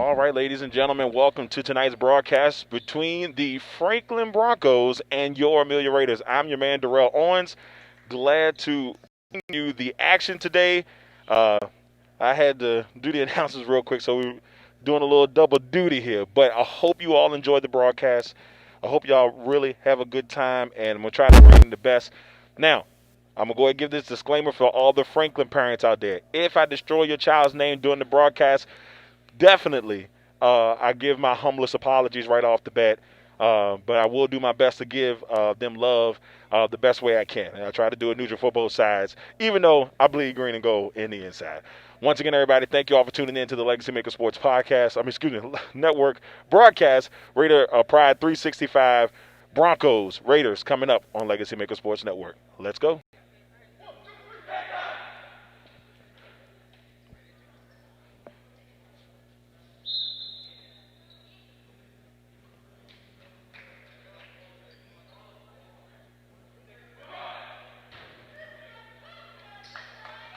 All right, ladies and gentlemen, welcome to tonight's broadcast between the Franklin Broncos and your Amelia Raiders. I'm your man, Darrell Owens. Glad to bring you the action today. Uh, I had to do the announcements real quick, so we're doing a little double duty here. But I hope you all enjoyed the broadcast. I hope y'all really have a good time, and I'm going to try to bring the best. Now, I'm going to go ahead and give this disclaimer for all the Franklin parents out there. If I destroy your child's name during the broadcast, definitely, I give my humblest apologies right off the bat. But I will do my best to give them love the best way I can. And I try to do it neutral for both sides, even though I bleed green and gold in the inside. Once again, everybody, thank you all for tuning in to the Legacy Maker Sports Podcast. Network broadcast. Raider Pride 365 Broncos Raiders coming up on Legacy Maker Sports Network. Let's go.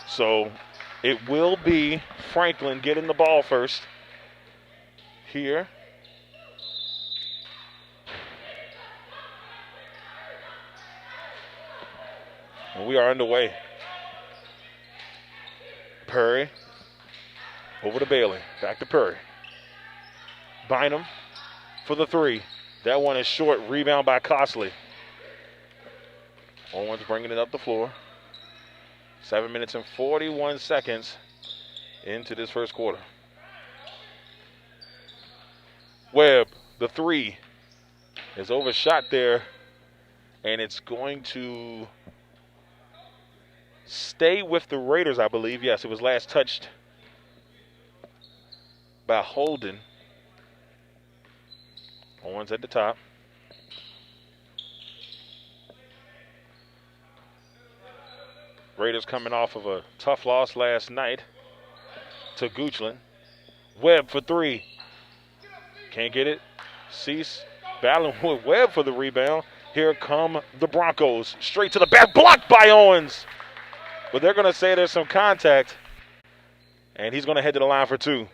So it will be Franklin getting the ball first here. And we are underway. Perry over to Bailey. Back to Perry. Bynum for the three. That one is short. Rebound by Costley. Owens bringing it up the floor. 7 minutes and 41 seconds into this first quarter. Webb, the three, is overshot there, and it's going to stay with the Raiders, I believe. Yes, it was last touched by Holden. Owens at the top. Raiders coming off of a tough loss last night to Goochland. Webb for three. Can't get it. Cease battling with Webb for the rebound. Here come the Broncos. Straight to the back. Blocked by Owens. But they're going to say there's some contact. And he's going to head to the line for two.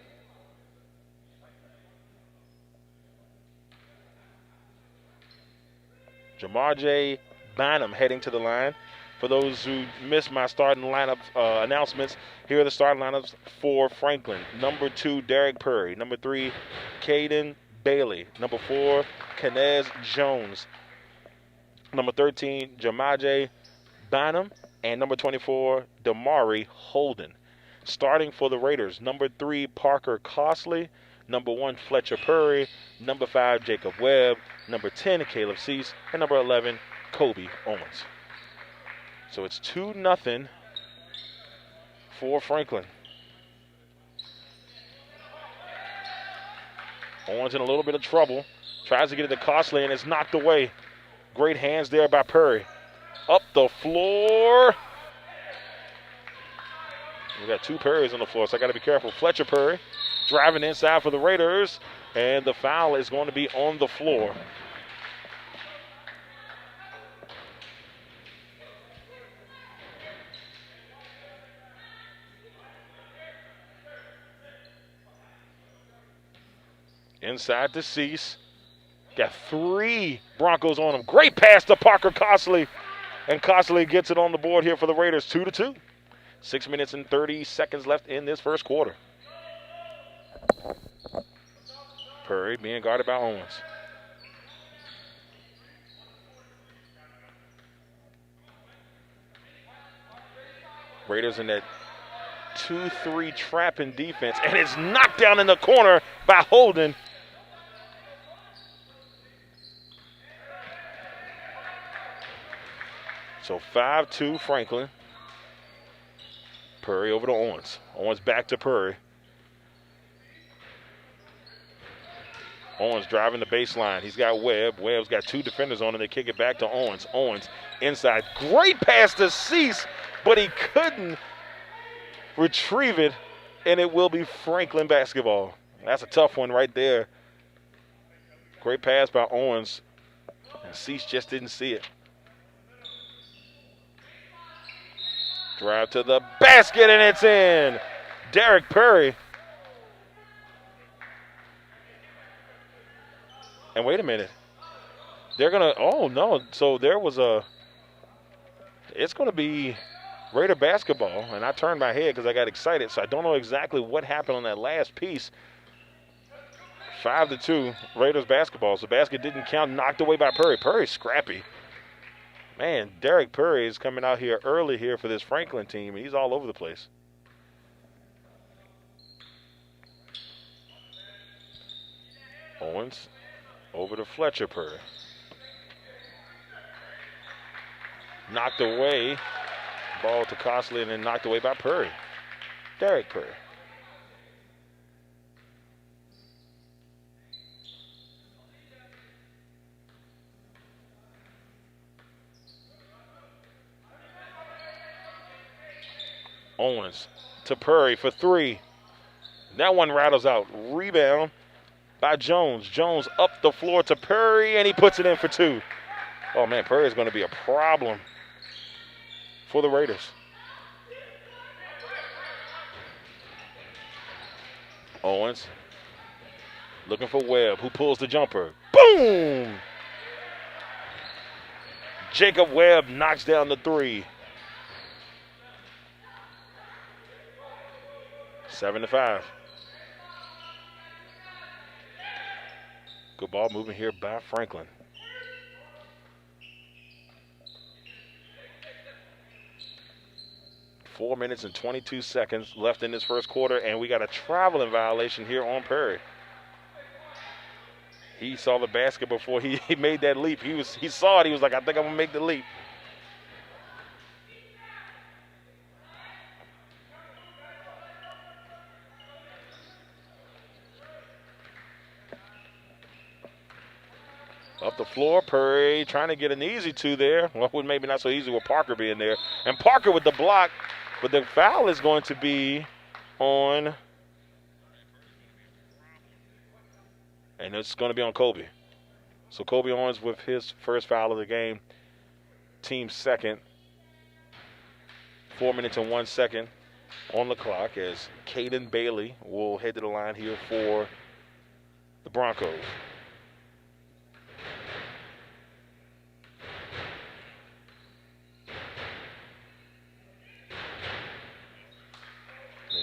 Jamar J. Bynum heading to the line. For those who missed my starting lineup announcements, here are the starting lineups for Franklin. Number 2, Derek Perry. Number 3, Caden Bailey. Number 4, Kenez Jones. Number 13, Jamaje Bynum. And number 24, Damari Holden. Starting for the Raiders, number 3, Parker Costley. Number 1, Fletcher Perry. Number 5, Jacob Webb. Number 10, Caleb Cease. And number 11, Kobe Owens. So it's 2-0 for Franklin. Owens in a little bit of trouble. Tries to get it to Costley, and it's knocked away. Great hands there by Perry. Up the floor. We got 2 Perrys on the floor, so I got to be careful. Fletcher Perry driving inside for the Raiders, and the foul is going to be on the floor. Inside to Cease. Got 3 Broncos on him. Great pass to Parker Costley. And Costley gets it on the board here for the Raiders, 2-2. 6 minutes and 30 seconds left in this first quarter. Perry being guarded by Owens. Raiders in that 2-3 trap in defense. And it's knocked down in the corner by Holden. So 5-2 Franklin. Perry over to Owens. Owens back to Perry. Owens driving the baseline. He's got Webb. Webb's got 2 defenders on him. They kick it back to Owens. Owens inside. Great pass to Cease, but he couldn't retrieve it, and it will be Franklin basketball. That's a tough one right there. Great pass by Owens, and Cease just didn't see it. Drive to the basket, and it's in. Derek Perry And wait a minute. They're going to – oh, no. So there was a – it's going to be Raider basketball. And I turned my head because I got excited. So I don't know exactly what happened on that last piece. 5-2, Raiders basketball. So basket didn't count, knocked away by Perry. Perry's scrappy. Man, Derek Perry is coming out here early here for this Franklin team, and he's all over the place. Owens over to Fletcher. Perry. Knocked away. Ball to Costley and then knocked away by Perry. Derek Perry. Owens to Perry for three. That one rattles out. Rebound by Jones. Jones up the floor to Perry, and he puts it in for two. Oh, man, Perry is going to be a problem for the Raiders. Owens looking for Webb, who pulls the jumper. Boom! Jacob Webb knocks down the three. 7-5. Good ball moving here by Franklin. Four minutes and 22 seconds left in this first quarter, and we got a traveling violation here on Perry. He saw the basket before he made that leap. He saw it. He was like, I think I'm going to make the leap. Up the floor, Perry trying to get an easy two there. Well, maybe not so easy with Parker being there. And Parker with the block, but the foul is going to be on, and it's going to be on Kobe. So Kobe Owens with his first foul of the game. Team second. 4 minutes and 1 second on the clock as Caden Bailey will head to the line here for the Broncos.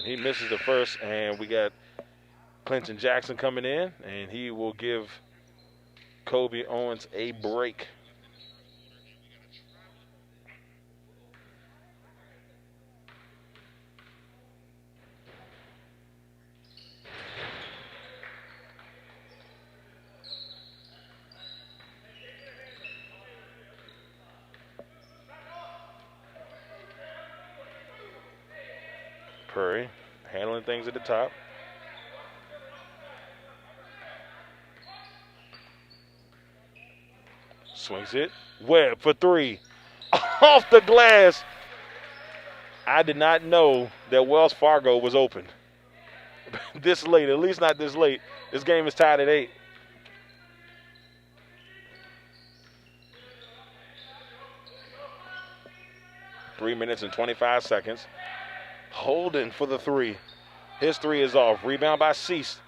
He misses the first, and we got Clinton Jackson coming in, and he will give Kobe Owens a break. Perry handling things at the top. Swings it. Webb for three. Off the glass. I did not know that Wells Fargo was open this late, at least not this late. This game is tied at 8. Three minutes and 25 seconds. Holden for the three. His three is off. Rebound by Cease.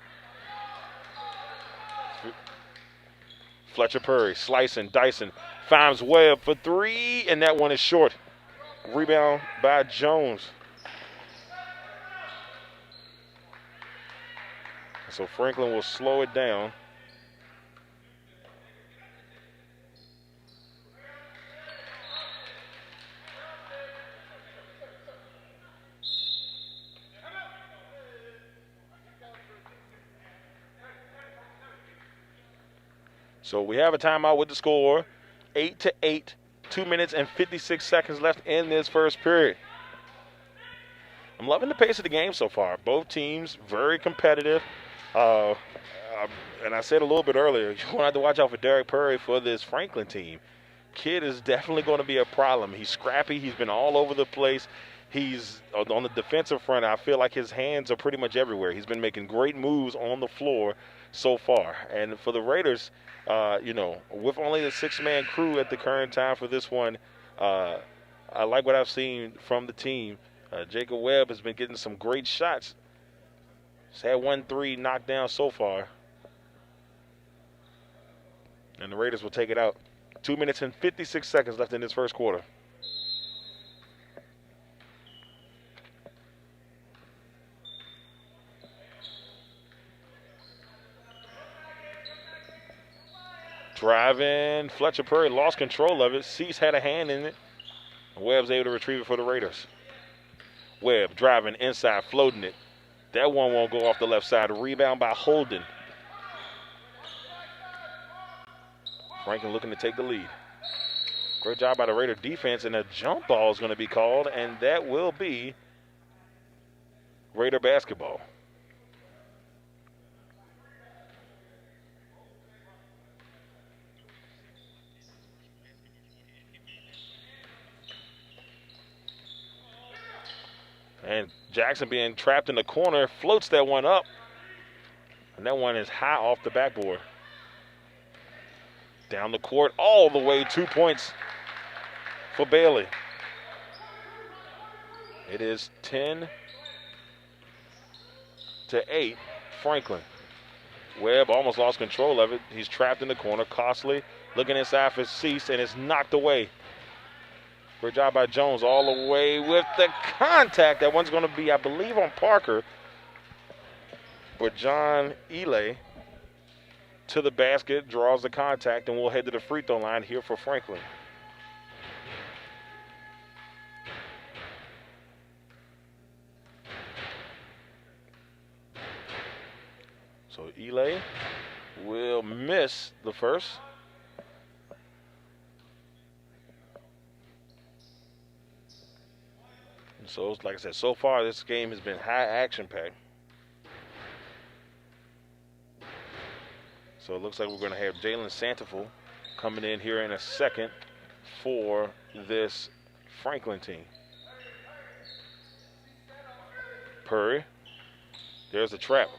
Fletcher Perry slicing, dicing. Finds Webb for three, and that one is short. Rebound by Jones. So Franklin will slow it down. So we have a timeout with the score, 8-8, 2 minutes and 56 seconds left in this first period. I'm loving the pace of the game so far. Both teams very competitive. And I said a little bit earlier, you want to have to watch out for Derek Perry for this Franklin team. Kid is definitely going to be a problem. He's scrappy. He's been all over the place. He's on the defensive front. I feel like his hands are pretty much everywhere. He's been making great moves on the floor so far. And for the Raiders, with only the 6-man crew at the current time for this one, I like what I've seen from the team. Jacob Webb has been getting some great shots. He's had 1 3 knocked down so far. And the Raiders will take it out. 2 minutes and 56 seconds left in this first quarter. Driving, Fletcher Perry lost control of it. Cease had a hand in it. Webb's able to retrieve it for the Raiders. Webb driving inside, floating it. That one won't go off the left side. Rebound by Holden. Franklin looking to take the lead. Great job by the Raider defense, and a jump ball is going to be called, and that will be Raider basketball. And Jackson being trapped in the corner, floats that one up. And that one is high off the backboard. Down the court all the way, 2 points for Bailey. It is 10-8 Franklin. Webb almost lost control of it. He's trapped in the corner. Costly looking inside for Cease, and it's knocked away. Great job by Jones all the way with the contact. That one's going to be, I believe, on Parker. But John Ely to the basket, draws the contact, and we'll head to the free throw line here for Franklin. So Ely will miss the first. So, like I said, so far this game has been high action packed. So it looks like we're going to have Jalen Santafel coming in here in a second for this Franklin team. Perry. There's the trap.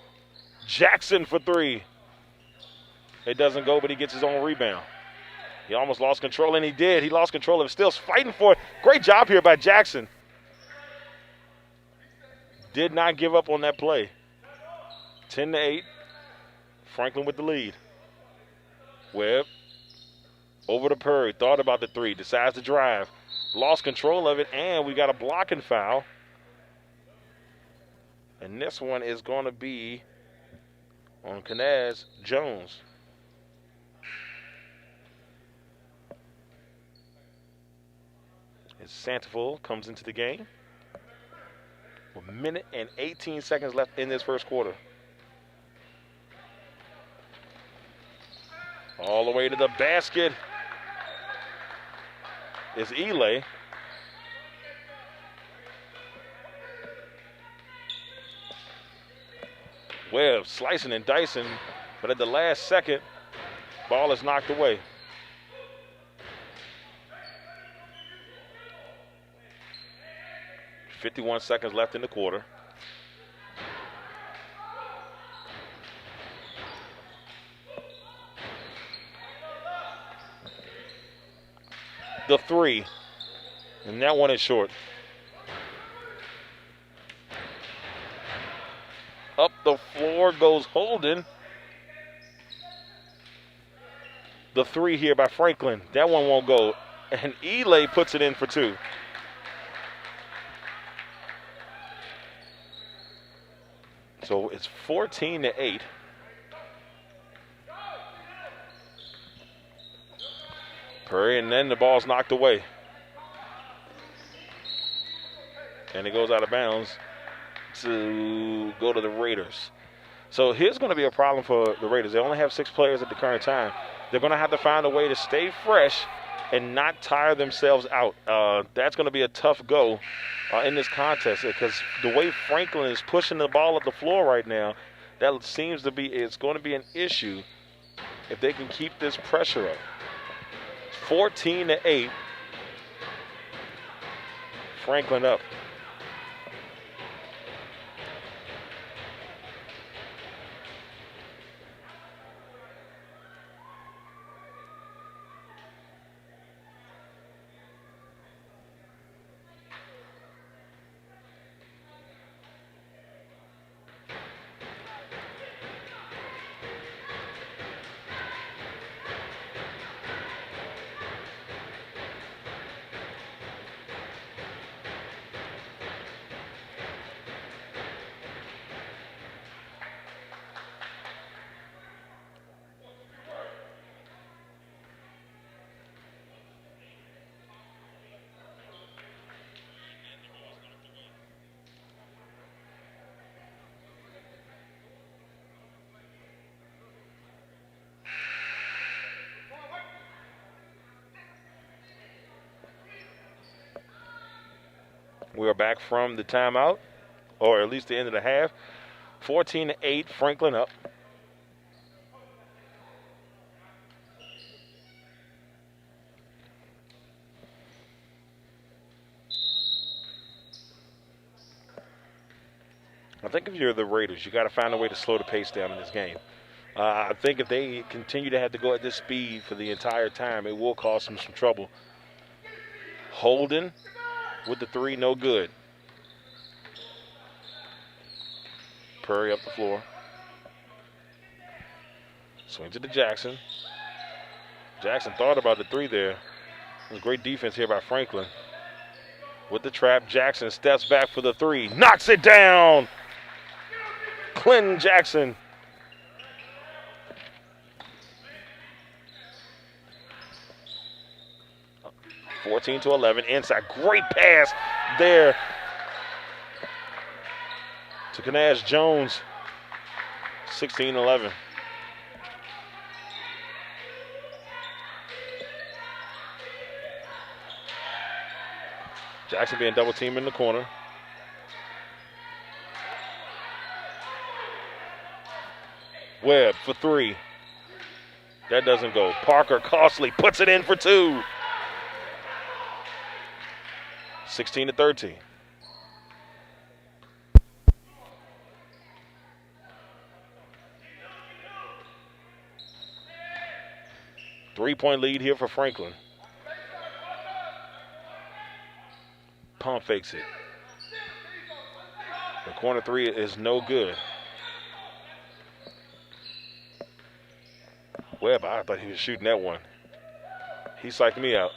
Jackson for three. It doesn't go, but he gets his own rebound. He almost lost control, and he did. He lost control of it. Still fighting for it. Great job here by Jackson. Did not give up on that play. 10-8. Franklin with the lead. Webb over to Perry. Thought about the three. Decides to drive. Lost control of it, and we got a blocking foul. And this one is going to be on Kanaz Jones. As Santafel comes into the game. 1 minute and 18 seconds left in this first quarter. All the way to the basket is Ely. Webb slicing and dicing, but at the last second, ball is knocked away. .51 seconds left in the quarter. The three, and that one is short. Up the floor goes Holden. The three here by Franklin. That one won't go. And Ely puts it in for two. So it's 14-8. Perry, and then the ball's knocked away. And it goes out of bounds to go to the Raiders. So here's going to be a problem for the Raiders. They only have 6 players at the current time. They're going to have to find a way to stay fresh and not tire themselves out. That's going to be a tough go in this contest, because the way Franklin is pushing the ball up the floor right now, that seems to be, it's going to be an issue if they can keep this pressure up. 14-8. Franklin up. We are back from the timeout, or at least the end of the half. 14-8, Franklin up. I think if you're the Raiders, you got to find a way to slow the pace down in this game. I think if they continue to have to go at this speed for the entire time, it will cause them some trouble. Holden with the three, no good. Purry up the floor. Swings it to Jackson. Jackson thought about the three there. It was great defense here by Franklin. With the trap, Jackson steps back for the three. Knocks it down! Clinton Jackson. (14-11) inside. Great pass there to Kanash Jones. 16-11. Jackson being double teamed in the corner. Webb for three. That doesn't go. Parker Costley puts it in for two. 16-13. Three-point lead here for Franklin. Pump fakes it. The corner three is no good. Webb, I thought he was shooting that one. He psyched me out.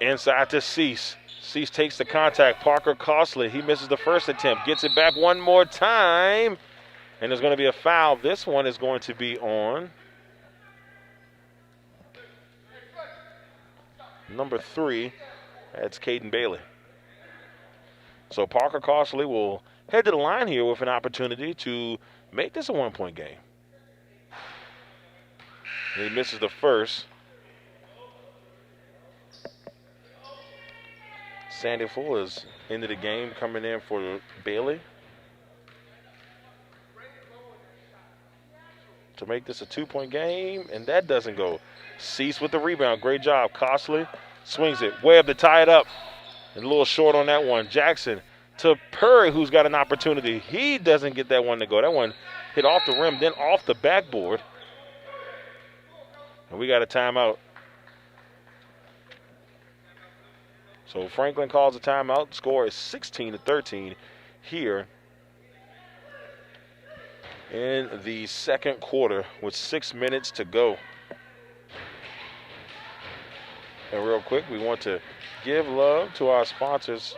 Inside to Cease. Cease takes the contact. Parker Costley, he misses the first attempt. Gets it back one more time. And there's going to be a foul. This one is going to be on number 3. That's Caden Bailey. So Parker Costley will head to the line here with an opportunity to make this a one-point game. And he misses the first. Sandy Full is into the game, coming in for Bailey to make this a two-point game, and that doesn't go. Cease with the rebound. Great job. Costley swings it. Webb to tie it up. And a little short on that one. Jackson to Purry, who's got an opportunity. He doesn't get that one to go. That one hit off the rim, then off the backboard. And we got a timeout. So Franklin calls a timeout. The score is 16-13 here in the second quarter with 6 minutes to go. And real quick, we want to give love to our sponsors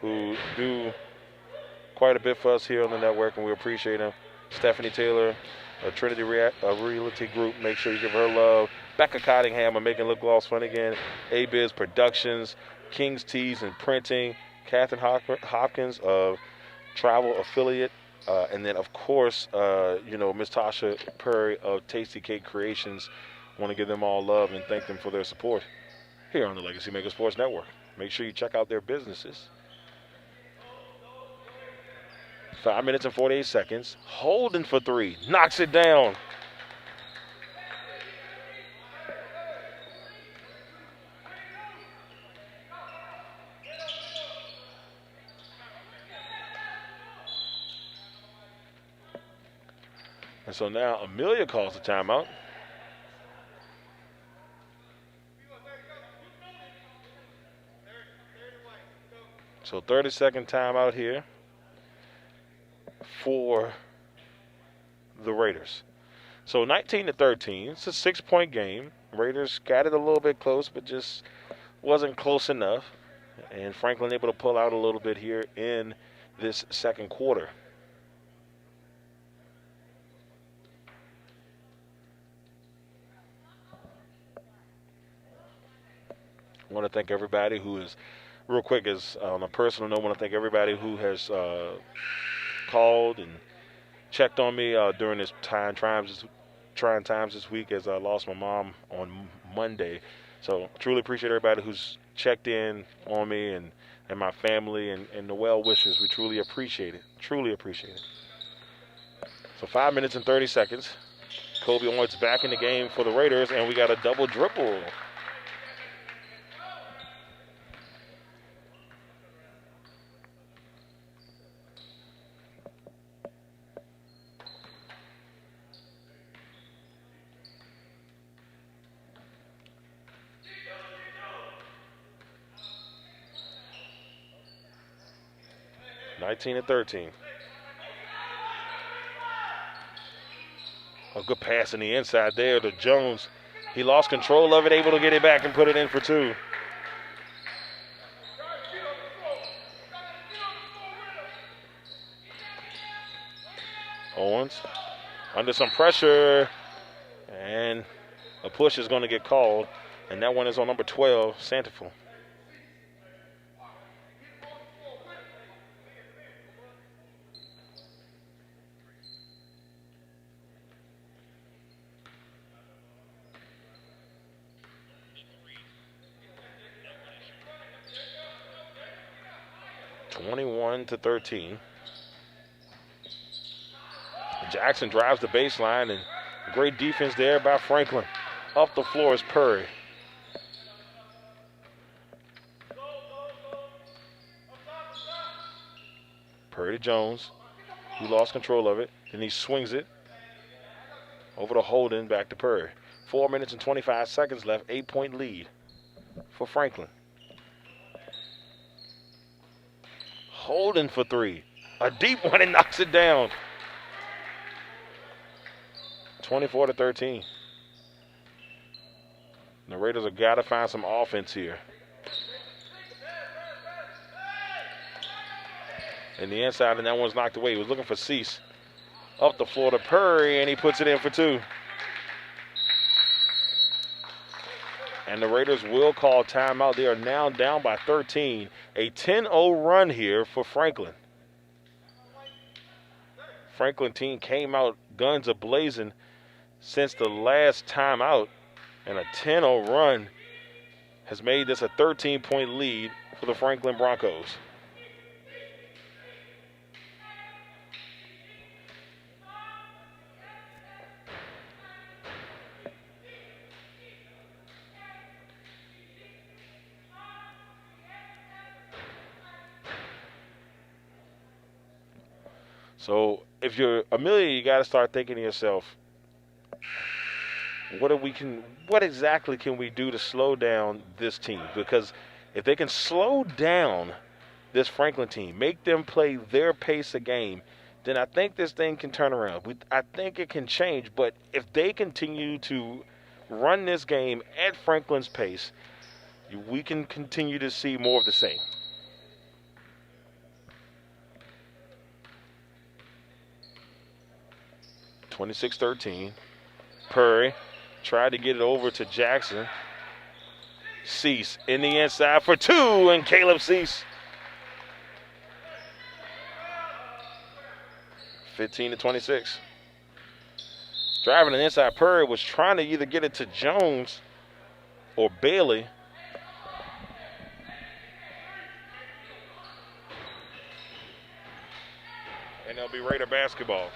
who do quite a bit for us here on the network, and we appreciate them. Stephanie Taylor, Trinity Realty Group, make sure you give her love. Becca Cottingham of Making Lip Gloss Fun Again. A-Biz Productions, King's Tees and Printing, Catherine Hopkins of Travel Affiliate, and then, of course, Miss Tasha Purry of Tasty Cake Creations. Want to give them all love and thank them for their support here on the Legacy Maker Sports Network. Make sure you check out their businesses. 5 minutes and 48 seconds. Holden for three. Knocks it down. And so now Amelia calls the timeout. So 30-second timeout here for the Raiders. So 19-13. It's a 6-point game. Raiders got it a little bit close, but just wasn't close enough. And Franklin able to pull out a little bit here in this second quarter. I want to thank everybody who is, real quick, as on a personal note, I want to thank everybody who has called and checked on me during this trying times this week, as I lost my mom on Monday. So truly appreciate everybody who's checked in on me and my family and the well wishes. We truly appreciate it. Truly appreciate it. So 5 minutes and 30 seconds. Kobe Owens back in the game for the Raiders, and we got a double dribble. (19 and 13). A good pass in the inside there to Jones. He lost control of it, able to get it back and put it in for 2. Owens under some pressure, and a push is going to get called, and that one is on number 12, Santafel. (21 to 13). Jackson drives the baseline, and great defense there by Franklin. Up the floor is Purry. Purry to Jones. He lost control of it. Then he swings it over to Holden, back to Purry. 4 minutes and 25 seconds left. 8-point lead for Franklin. Holden for 3. A deep one, and knocks it down. 24 to 13. The Raiders have got to find some offense here. In the inside, and that one's knocked away. He was looking for Cease. Up the floor to Purry, and he puts it in for 2. And the Raiders will call timeout. They are now down by 13. A 10-0 run here for Franklin. Franklin team came out guns a-blazing since the last timeout, and a 10-0 run has made this a 13-point lead for the Franklin Broncos. So if you're Amelia, you got to start thinking to yourself, what exactly can we do to slow down this team? Because if they can slow down this Franklin team, make them play their pace of game, then I think this thing can turn around. I think it can change. But if they continue to run this game at Franklin's pace, we can continue to see more of the same. (26-13). Purry tried to get it over to Jackson. Cease in the inside for 2, and Caleb Cease. 15 to 26. Driving the inside, Purry was trying to either get it to Jones or Bailey. And it'll be Raider basketball.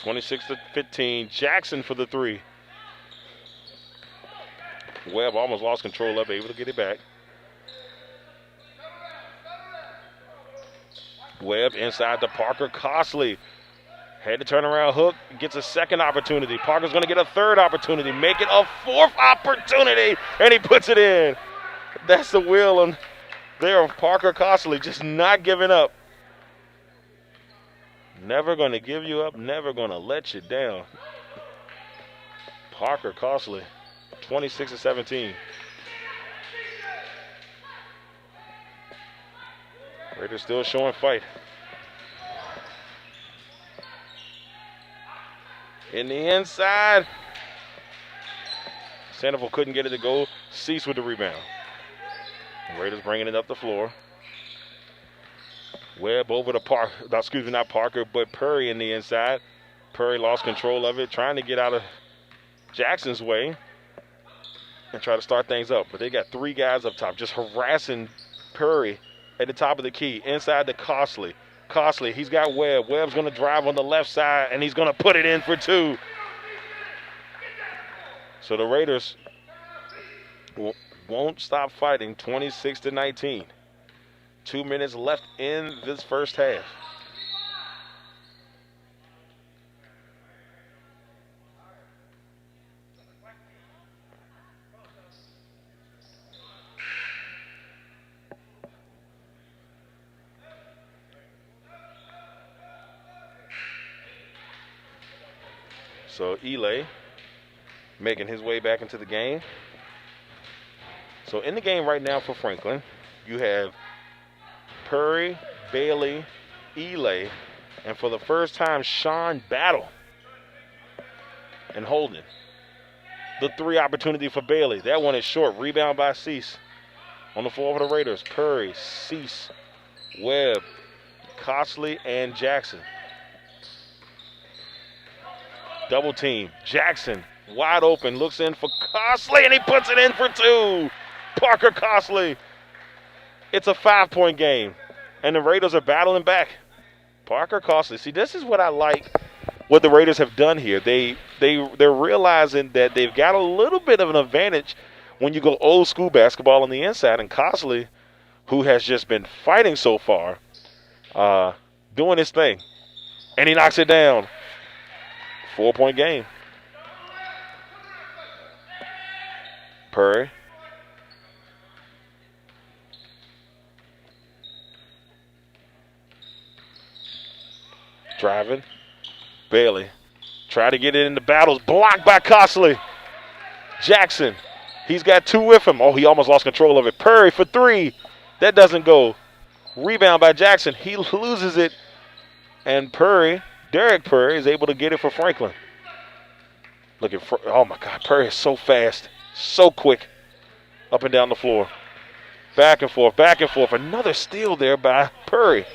(26-15). Jackson for the 3. Webb almost lost control of it, able to get it back. Webb inside to Parker Costley. Had to turn around hook, gets a second opportunity. Parker's going to get a third opportunity, make it a fourth opportunity, and he puts it in. That's the will on there of Parker Costley, just not giving up. Never going to give you up, never going to let you down. Parker Costley, 26-17. Raiders still showing fight. In the inside. Sandoval couldn't get it to go. Cease with the rebound. Raiders bringing it up the floor. Webb over to Parker. Not Parker, but Purry in the inside. Purry lost control of it, trying to get out of Jackson's way and try to start things up. But they got 3 guys up top just harassing Perry at the top of the key, inside to Costley. Costley, he's got Webb. Webb's going to drive on the left side, and he's going to put it in for 2. So the Raiders won't stop fighting, 26-19. 2 minutes left in this first half. So Eli making his way back into the game. So in the game right now for Franklin, you have Perry, Bailey, Eli, and for the first time, Sean Battle and Holden. The 3 opportunity for Bailey. That one is short. Rebound by Cease. On the floor for the Raiders, Perry, Cease, Webb, Costley, and Jackson. Double team. Jackson wide open, looks in for Costley, and he puts it in for 2. Parker Costley. It's a 5-point game, and the Raiders are battling back. Parker Costley. See, this is what I like what the Raiders have done here. They're realizing that they've got a little bit of an advantage when you go old school basketball on the inside, and Costley, who has just been fighting so far, doing his thing, and he knocks it down. 4-point game. Perry. Driving. Bailey. Try to get it in the battles. Blocked by Costley. Jackson. He's got 2 with him. Oh, he almost lost control of it. Perry for 3. That doesn't go. Rebound by Jackson. He loses it. And Derek Perry is able to get it for Franklin. Looking for, oh my God, Perry is so fast, so quick, up and down the floor. Back and forth, back and forth. Another steal there by Perry.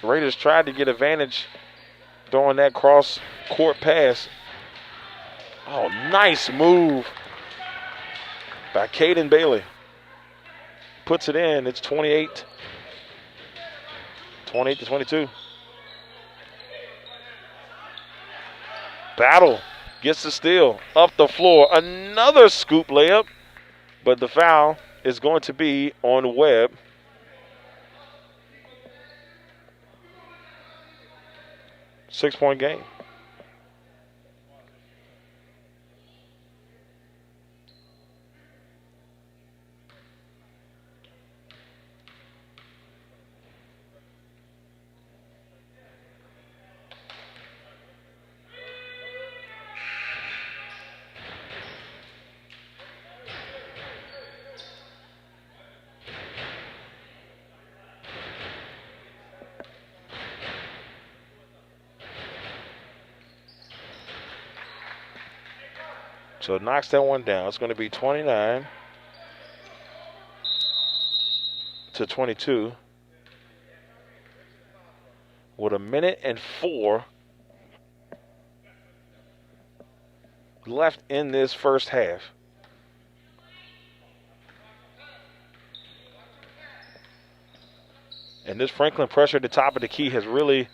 The Raiders tried to get advantage throwing that cross-court pass. Oh, nice move by Caden Bailey. Puts it in. It's 28-22. Battle gets the steal up the floor. Another scoop layup, but the foul is going to be on Webb. Six-point game. So it knocks that one down. It's going to be 29-22 with 1:04 left in this first half. And this Franklin pressure at the top of the key has really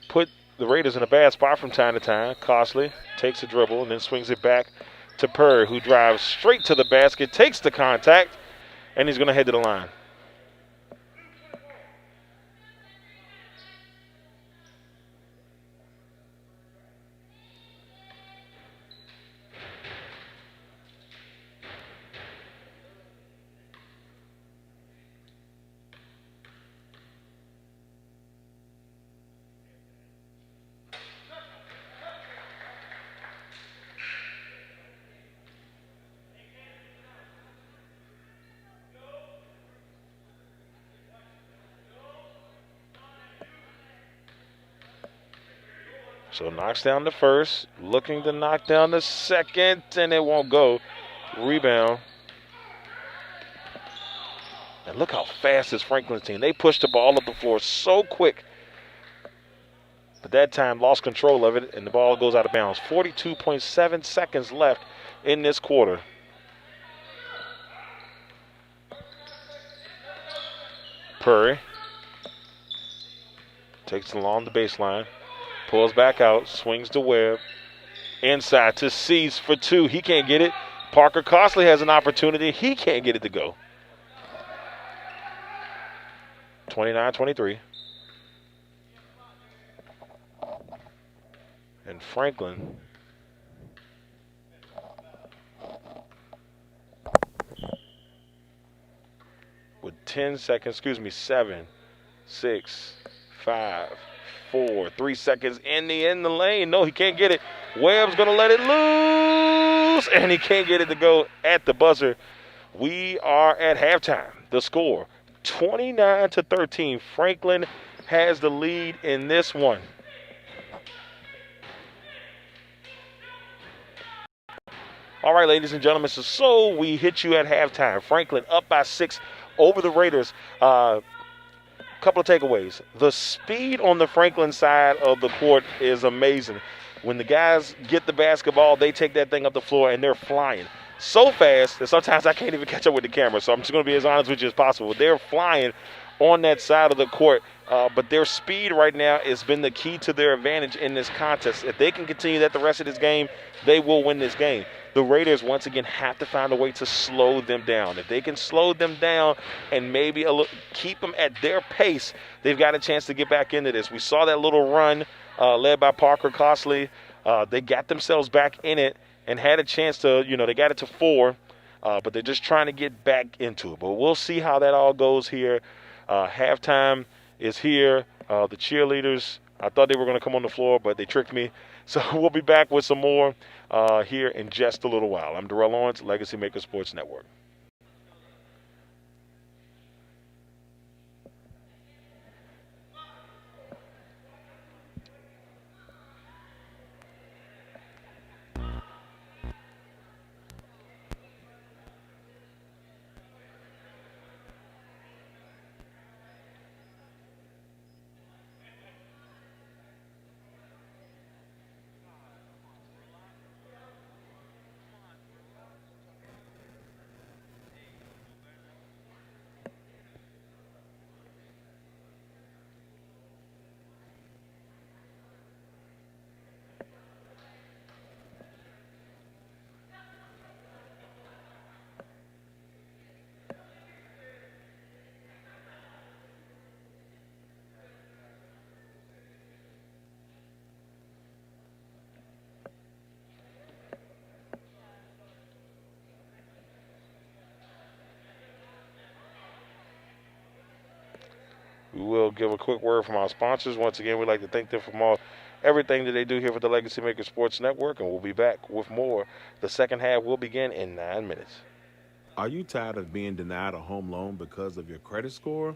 put the Raiders in a bad spot from time to time. Costley takes a dribble and then swings it back to Perry, who drives straight to the basket, takes the contact, and he's going to head to the line. So knocks down the first, looking to knock down the second, and it won't go. Rebound. And look how fast this Franklin team. They push the ball up the floor so quick. but that time lost control of it, and the ball goes out of bounds. 42.7 seconds left in this quarter. Purry takes it along the baseline, pulls back out, swings to Webb. Inside to Cease for two. He can't get it. Parker Costley has an opportunity. He can't get it to go. 29-23. And Franklin with 10 seconds, 7, 6, 5, 4, 3 seconds in the lane. No, he can't get it. Webb's going to let it loose, and he can't get it to go at the buzzer. We are at halftime. The score, 29-13. Franklin has the lead in this one. All right, ladies and gentlemen, so we hit you at halftime. Franklin up by 6 over the Raiders. Couple of takeaways. The speed on the Franklin side of the court is amazing. When the guys get the basketball, they take that thing up the floor, and they're flying so fast that sometimes I can't even catch up with the camera. So I'm just going to be as honest with you as possible. They're flying on that side of the court, but their speed right now has been the key to their advantage in this contest. If they can continue that the rest of this game, they will win this game. The Raiders, once again, have to find a way to slow them down. If they can slow them down and maybe keep them at their pace, they've got a chance to get back into this. We saw that little run led by Parker Costley. They got themselves back in it and had a chance to, they got it to 4, but they're just trying to get back into it. But we'll see how that all goes here. Halftime is here. The cheerleaders, I thought they were going to come on the floor, but they tricked me. So we'll be back with some more here in just a little while. I'm Darrell Owens, Legacy Maker Sports Network. We will give a quick word from our sponsors. Once again, we'd like to thank them for everything that they do here for the Legacy Maker Sports Network, and we'll be back with more. The second half will begin in 9 minutes. Are you tired of being denied a home loan because of your credit score?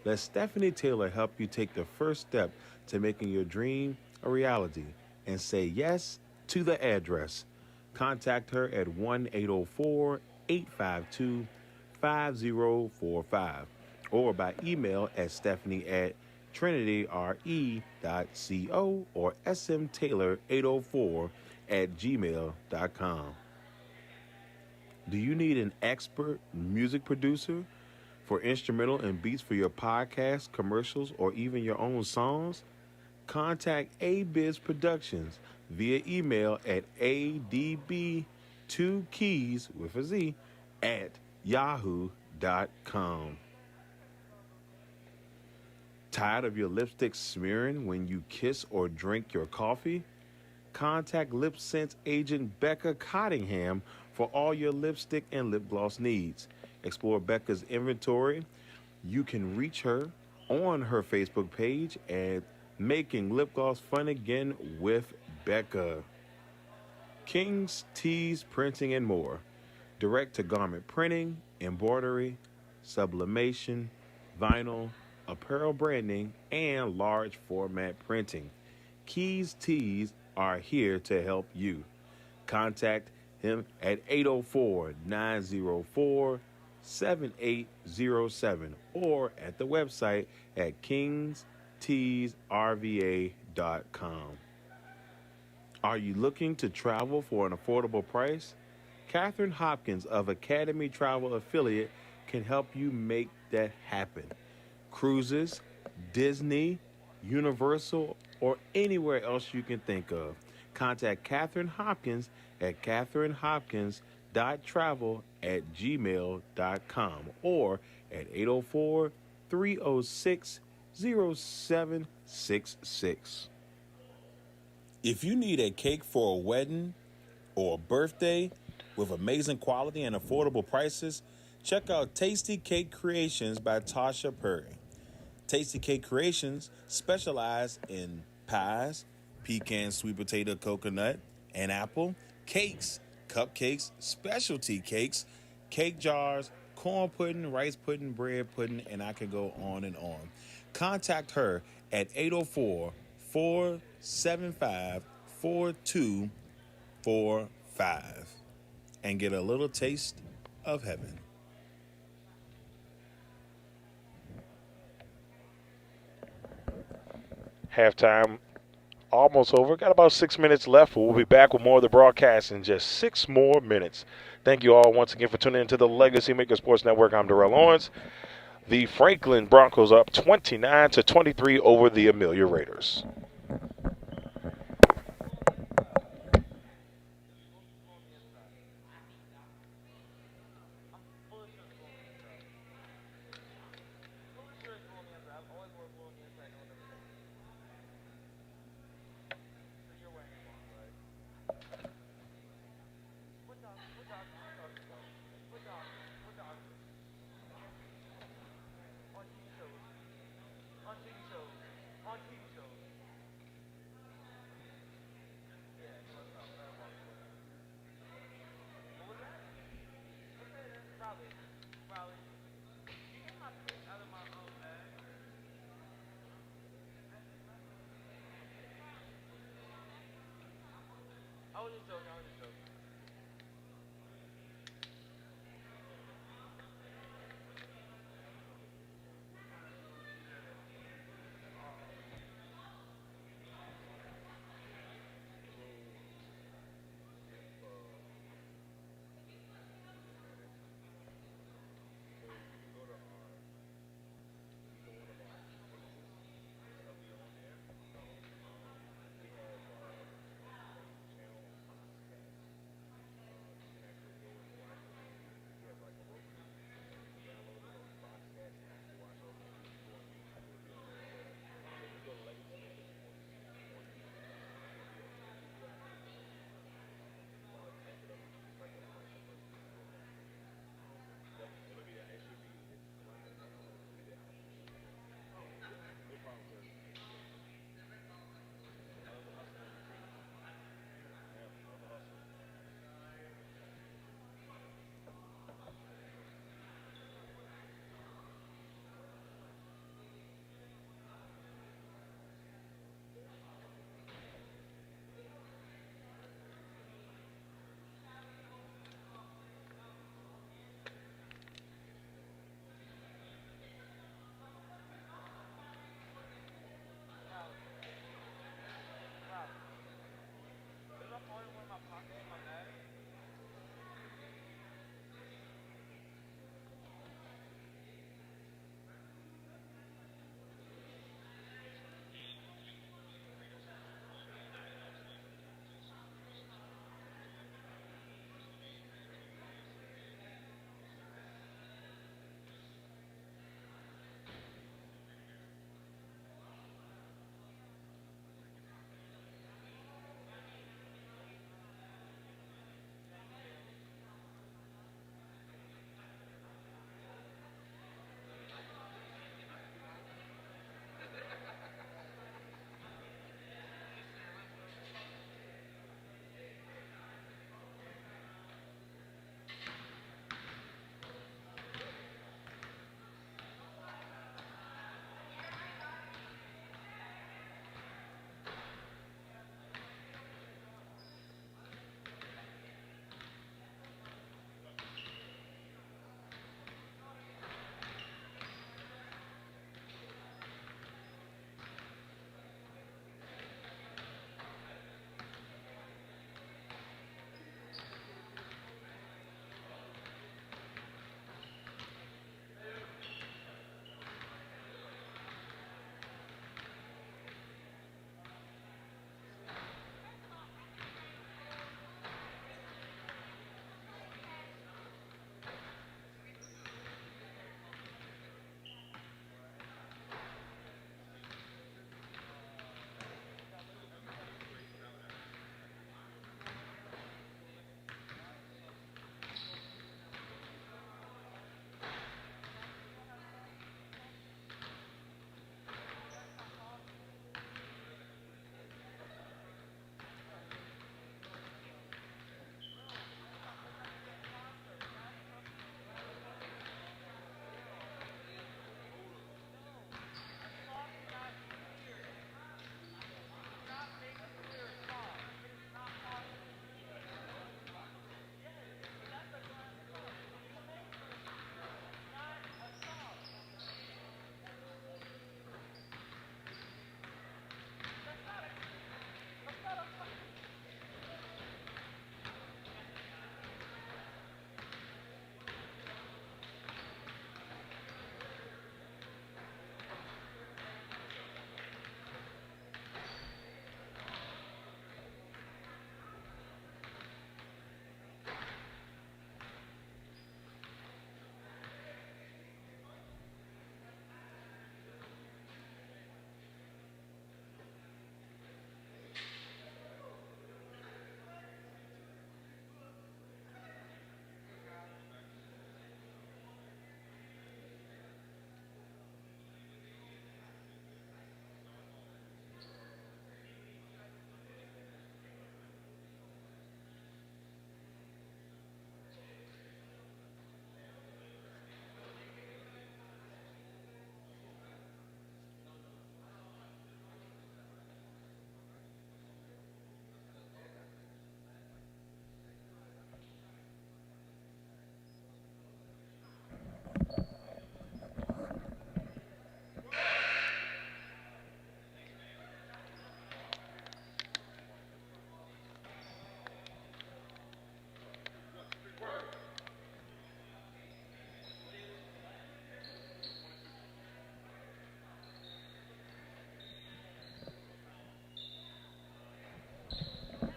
Let Stephanie Taylor help you take the first step to making your dream a reality and say yes to the address. Contact her at 1-804-852-5045 or by email at stephanie@trinityre.co or smtaylor804@gmail.com. Do you need an expert music producer for instrumental and beats for your podcast, commercials, or even your own songs? Contact A-Biz Productions via email at adb2keys@yahoo.com. Tired of your lipstick smearing when you kiss or drink your coffee? Contact Lip Sense agent Becca Cottingham for all your lipstick and lip gloss needs. Explore Becca's inventory. You can reach her on her Facebook page at Making Lip Gloss Fun Again with Becca. King's Tees Printing and more. Direct to garment printing, embroidery, sublimation, vinyl, apparel branding, and large format printing. Keys Tees are here to help you. Contact him at 804-904-7807 or at the website at kingsteesrva.com. Are you looking to travel for an affordable price? Catherine Hopkins of Academy Travel Affiliate can help you make that happen. Cruises, Disney, Universal, or anywhere else you can think of. Contact Catherine Hopkins at catherinehopkins.travel@gmail.com or at 804 306 0766. If you need a cake for a wedding or a birthday with amazing quality and affordable prices, check out Tasty Cake Creations by Tasha Perry. Tasty Cake Creations specialize in pies, pecan, sweet potato, coconut, and apple, cakes, cupcakes, specialty cakes, cake jars, corn pudding, rice pudding, bread pudding, and I could go on and on. Contact her at 804 475 4245 and get a little taste of heaven. Halftime almost over. Got about 6 minutes left. We'll be back with more of the broadcast in just 6 more minutes. Thank you all once again for tuning into the Legacy Maker Sports Network. I'm Darrell Owens. The Franklin Broncos up 29-23 over the Amelia Raiders.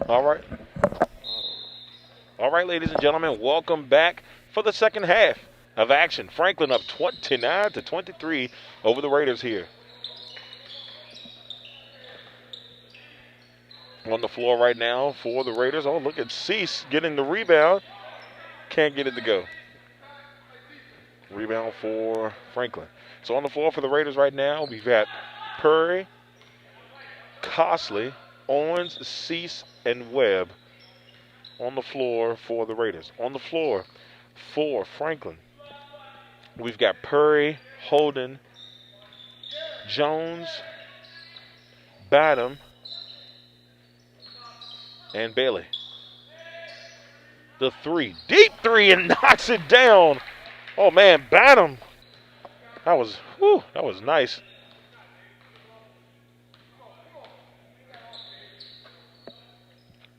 All right. All right, ladies and gentlemen, welcome back for the second half of action. Franklin up 29-23 over the Raiders here. On the floor right now for the Raiders. Oh, look at Cease getting the rebound. Can't get it to go. Rebound for Franklin. So on the floor for the Raiders right now, we've got Purry, Costley, Owens, Cease, and Webb on the floor for the Raiders. On the floor for Franklin, we've got Purry, Holden, Jones, Badham, and Bailey. The three, deep three, and knocks it down. Oh man, Badham. That was nice.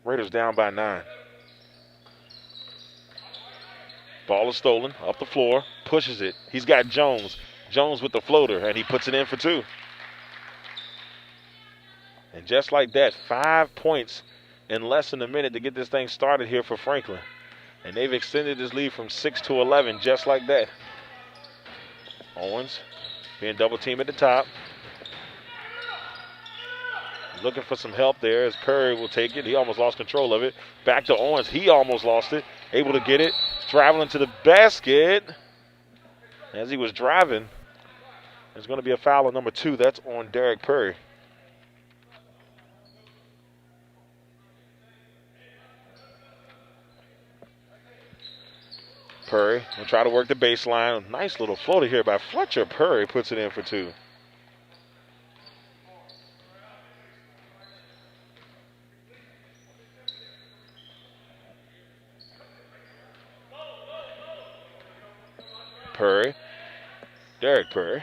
Raiders down by 9. Ball is stolen, up the floor, pushes it. He's got Jones. Jones with the floater, and he puts it in for 2. And just like that, 5 points in less than a minute to get this thing started here for Franklin. And they've extended this lead from 6 to 11 just like that. Owens being double teamed at the top. Looking for some help there as Perry will take it. He almost lost control of it. Back to Owens. He almost lost it. Able to get it. Traveling to the basket. As he was driving, there's going to be a foul on number 2. That's on Derek Perry. Perry will try to work the baseline. Nice little floater here by Fletcher. Perry puts it in for 2. Perry. Derek Perry.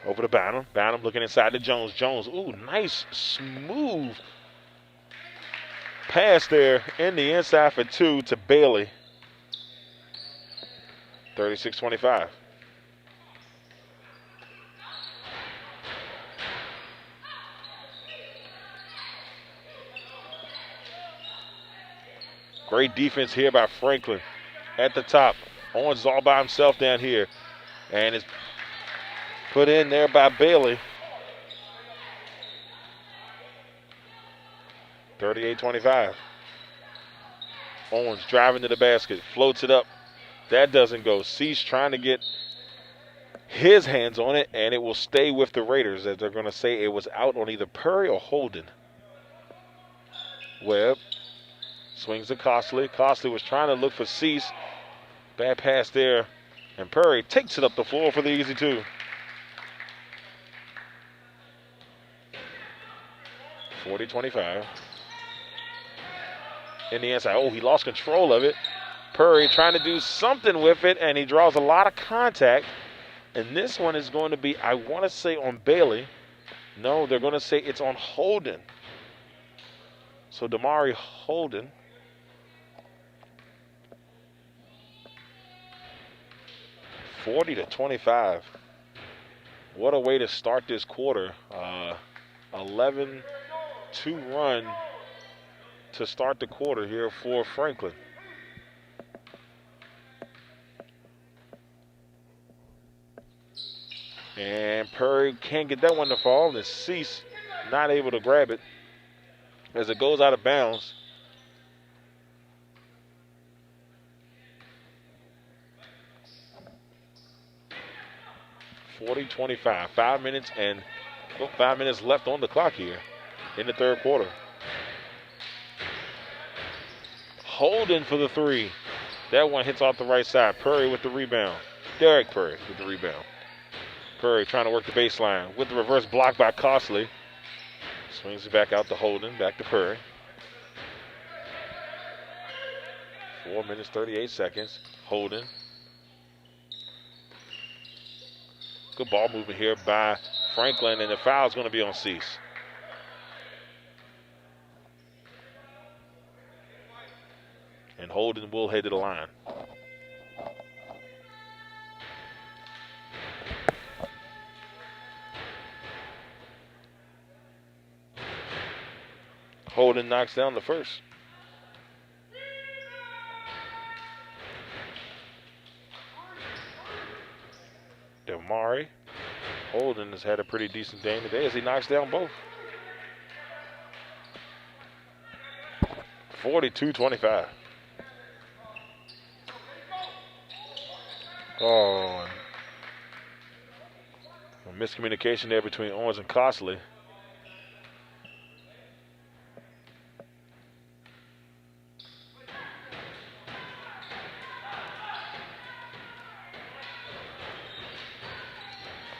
Over to Banham. Banham looking inside to Jones. Jones. Ooh, nice, smooth pass there in the inside for 2 to Bailey. 36-25. Great defense here by Franklin at the top. Owens is all by himself down here. And it's put in there by Bailey. 38-25. Owens driving to the basket. Floats it up. That doesn't go. Cease trying to get his hands on it, and it will stay with the Raiders as they're going to say it was out on either Perry or Holden. Webb swings to Costley. Costley was trying to look for Cease. Bad pass there. And Perry takes it up the floor for the easy 2. 40-25. In the inside. Oh, he lost control of it. Perry trying to do something with it, and he draws a lot of contact. And this one is going to be, I want to say, on Bailey. No, they're going to say it's on Holden. So Damari Holden. (40-25). What a way to start this quarter. 11-2 run to start the quarter here for Franklin. And Perry can't get that one to fall. And Cease not able to grab it as it goes out of bounds. (40-25). 5 minutes and 5 minutes left on the clock here in the third quarter. Holden for the 3. That one hits off the right side. Perry with the rebound. Derek Perry with the rebound. Perry trying to work the baseline with the reverse block by Costley. Swings it back out to Holden. Back to Perry. 4 minutes, 38 seconds. Holden. Good ball movement here by Franklin, and the foul is going to be on Cease. And Holden will head to the line. Holden knocks down the first. Amari Holden has had a pretty decent game today as he knocks down both. 42-25. Oh, a miscommunication there between Owens and Costley.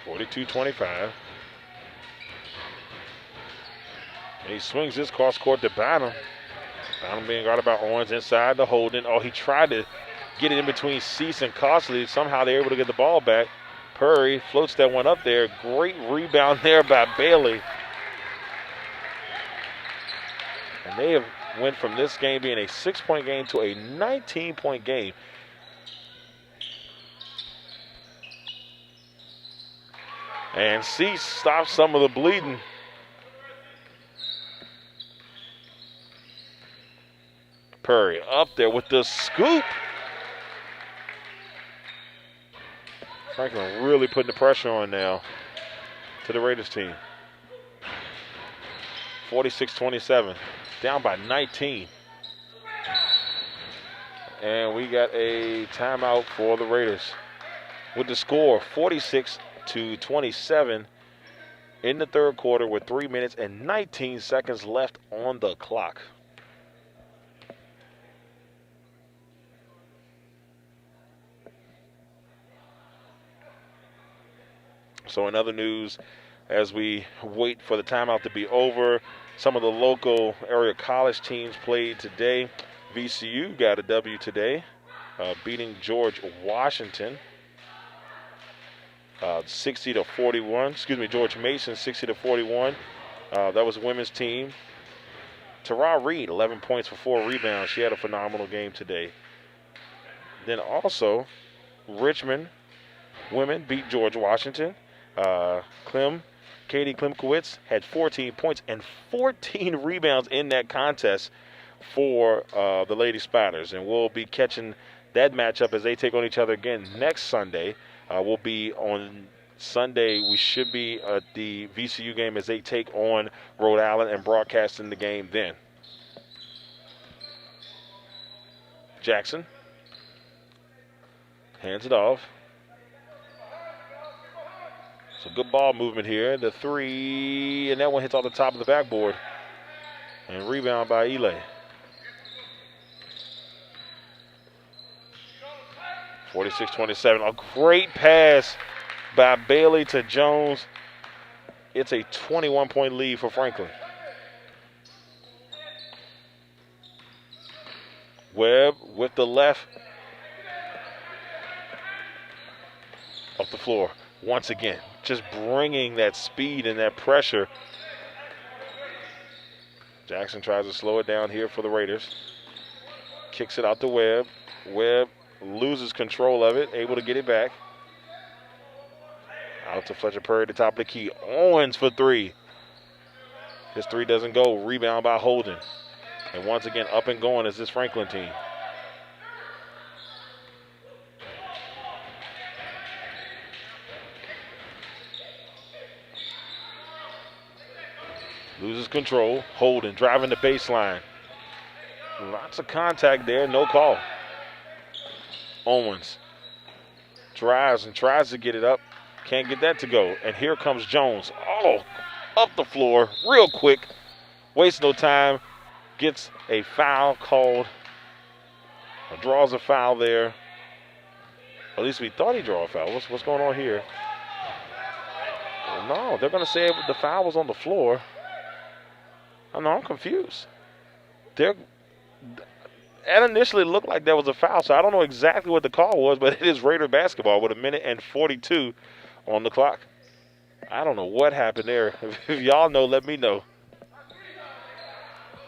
(42-25). And he swings this cross court to Bynum. Bynum being guarded by Owens inside the Holden. Oh, he tried to get it in between Cease and Costley. Somehow they're able to get the ball back. Purry floats that one up there. Great rebound there by Bailey. And they have went from this game being a 6-point game to a 19-point game. And Cease stops some of the bleeding. Purry up there with the scoop. Franklin really putting the pressure on now to the Raiders team. 46-27, down by 19. And we got a timeout for the Raiders. With the score 46-27 in the third quarter with 3 minutes and 19 seconds left on the clock. So in other news, as we wait for the timeout to be over, some of the local area college teams played today. VCU got a W today, beating George Washington 60-41. Excuse me, George Mason 60-41. That was the women's team. Tara Reed, 11 points for 4 rebounds. She had a phenomenal game today. Then also, Richmond women beat George Washington. Katie Klimkowitz had 14 points and 14 rebounds in that contest for the Lady Spiders. And we'll be catching that matchup as they take on each other again next Sunday. We'll be on Sunday. We should be at the VCU game as they take on Rhode Island and broadcasting the game then. Jackson hands it off. So good ball movement here. The three, and that one hits off the top of the backboard. And rebound by Elay. 46-27. A great pass by Bailey to Jones. It's a 21-point lead for Franklin. Webb with the left. Up the floor once again. Just bringing that speed and that pressure. Jackson tries to slow it down here for the Raiders. Kicks it out to Webb. Webb loses control of it, able to get it back. Out to Fletcher Purry at the top of the key. Owens for 3. His 3 doesn't go. Rebound by Holden. And once again, up and going is this Franklin team. Loses control. Holden driving the baseline. Lots of contact there. No call. Owens drives and tries to get it up. Can't get that to go. And here comes Jones. Oh, up the floor real quick. Wastes no time. Gets a foul called. Or draws a foul there. At least we thought he drew a foul. What's going on here? No, they're going to say the foul was on the floor. Oh, no, I'm confused. It initially looked like there was a foul, so I don't know exactly what the call was, but it is Raider basketball with 1:42 on the clock. I don't know what happened there. If y'all know, let me know.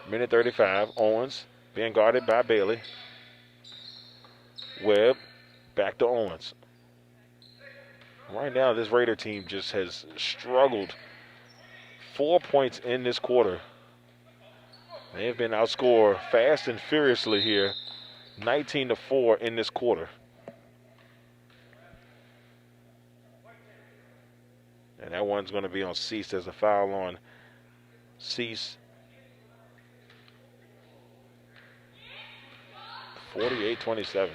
1:35. Owens being guarded by Bailey. Webb back to Owens. Right now, this Raider team just has struggled. 4 points in this quarter. They have been outscored fast and furiously here, 19-4 in this quarter. that one's going to be on Cease. There's a foul on Cease. 48-27.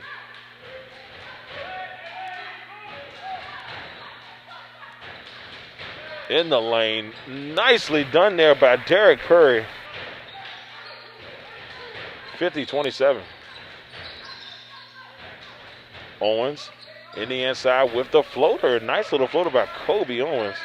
In the lane. Nicely done there by Derek Curry. 50-27. Owens in the inside with the floater. Nice little floater by Kobe Owens.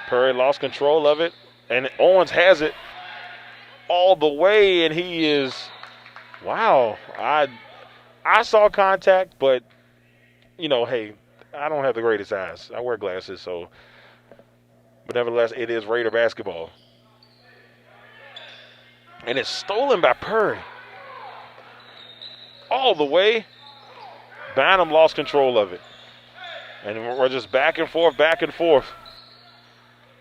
Perry lost control of it, and Owens has it all the way, and he is, wow. I saw contact, but, you know, hey, I don't have the greatest eyes. I wear glasses, so, but nevertheless, it is Raider basketball. And it's stolen by Perry. All the way. Bynum lost control of it. And we're just back and forth, back and forth.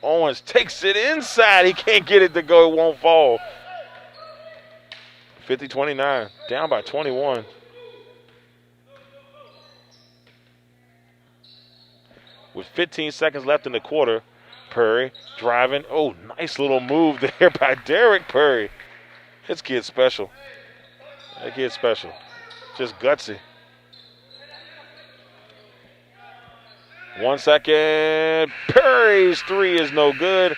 Owens takes it inside. He can't get it to go. It won't fall. 50-29. Down by 21. With 15 seconds left in the quarter, Perry driving. Oh, nice little move there by Derek Perry. This kid's special. That kid's special. Just gutsy. 1 second. Perry's three is no good.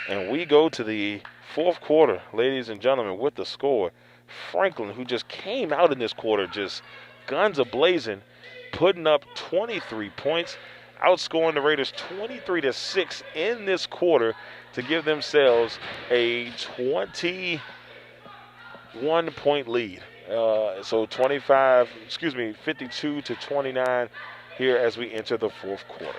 And we go to the fourth quarter, ladies and gentlemen, with the score. Franklin, who just came out in this quarter, just guns a-blazing, putting up 23 points, outscoring the Raiders 23-6 in this quarter to give themselves a 21-point lead. So 52-29 here as we enter the fourth quarter.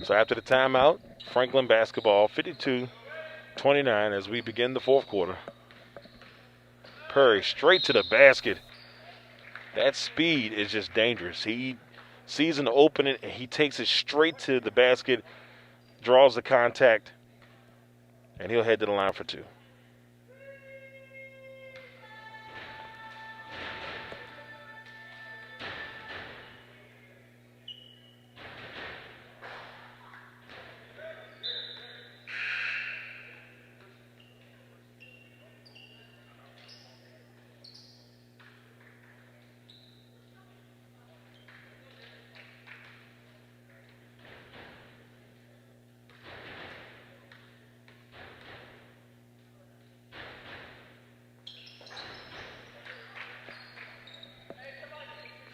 So after the timeout, Franklin basketball 52-29 as we begin the fourth quarter. Perry straight to the basket. That speed is just dangerous. He sees an opening and he takes it straight to the basket, draws the contact, and he'll head to the line for two.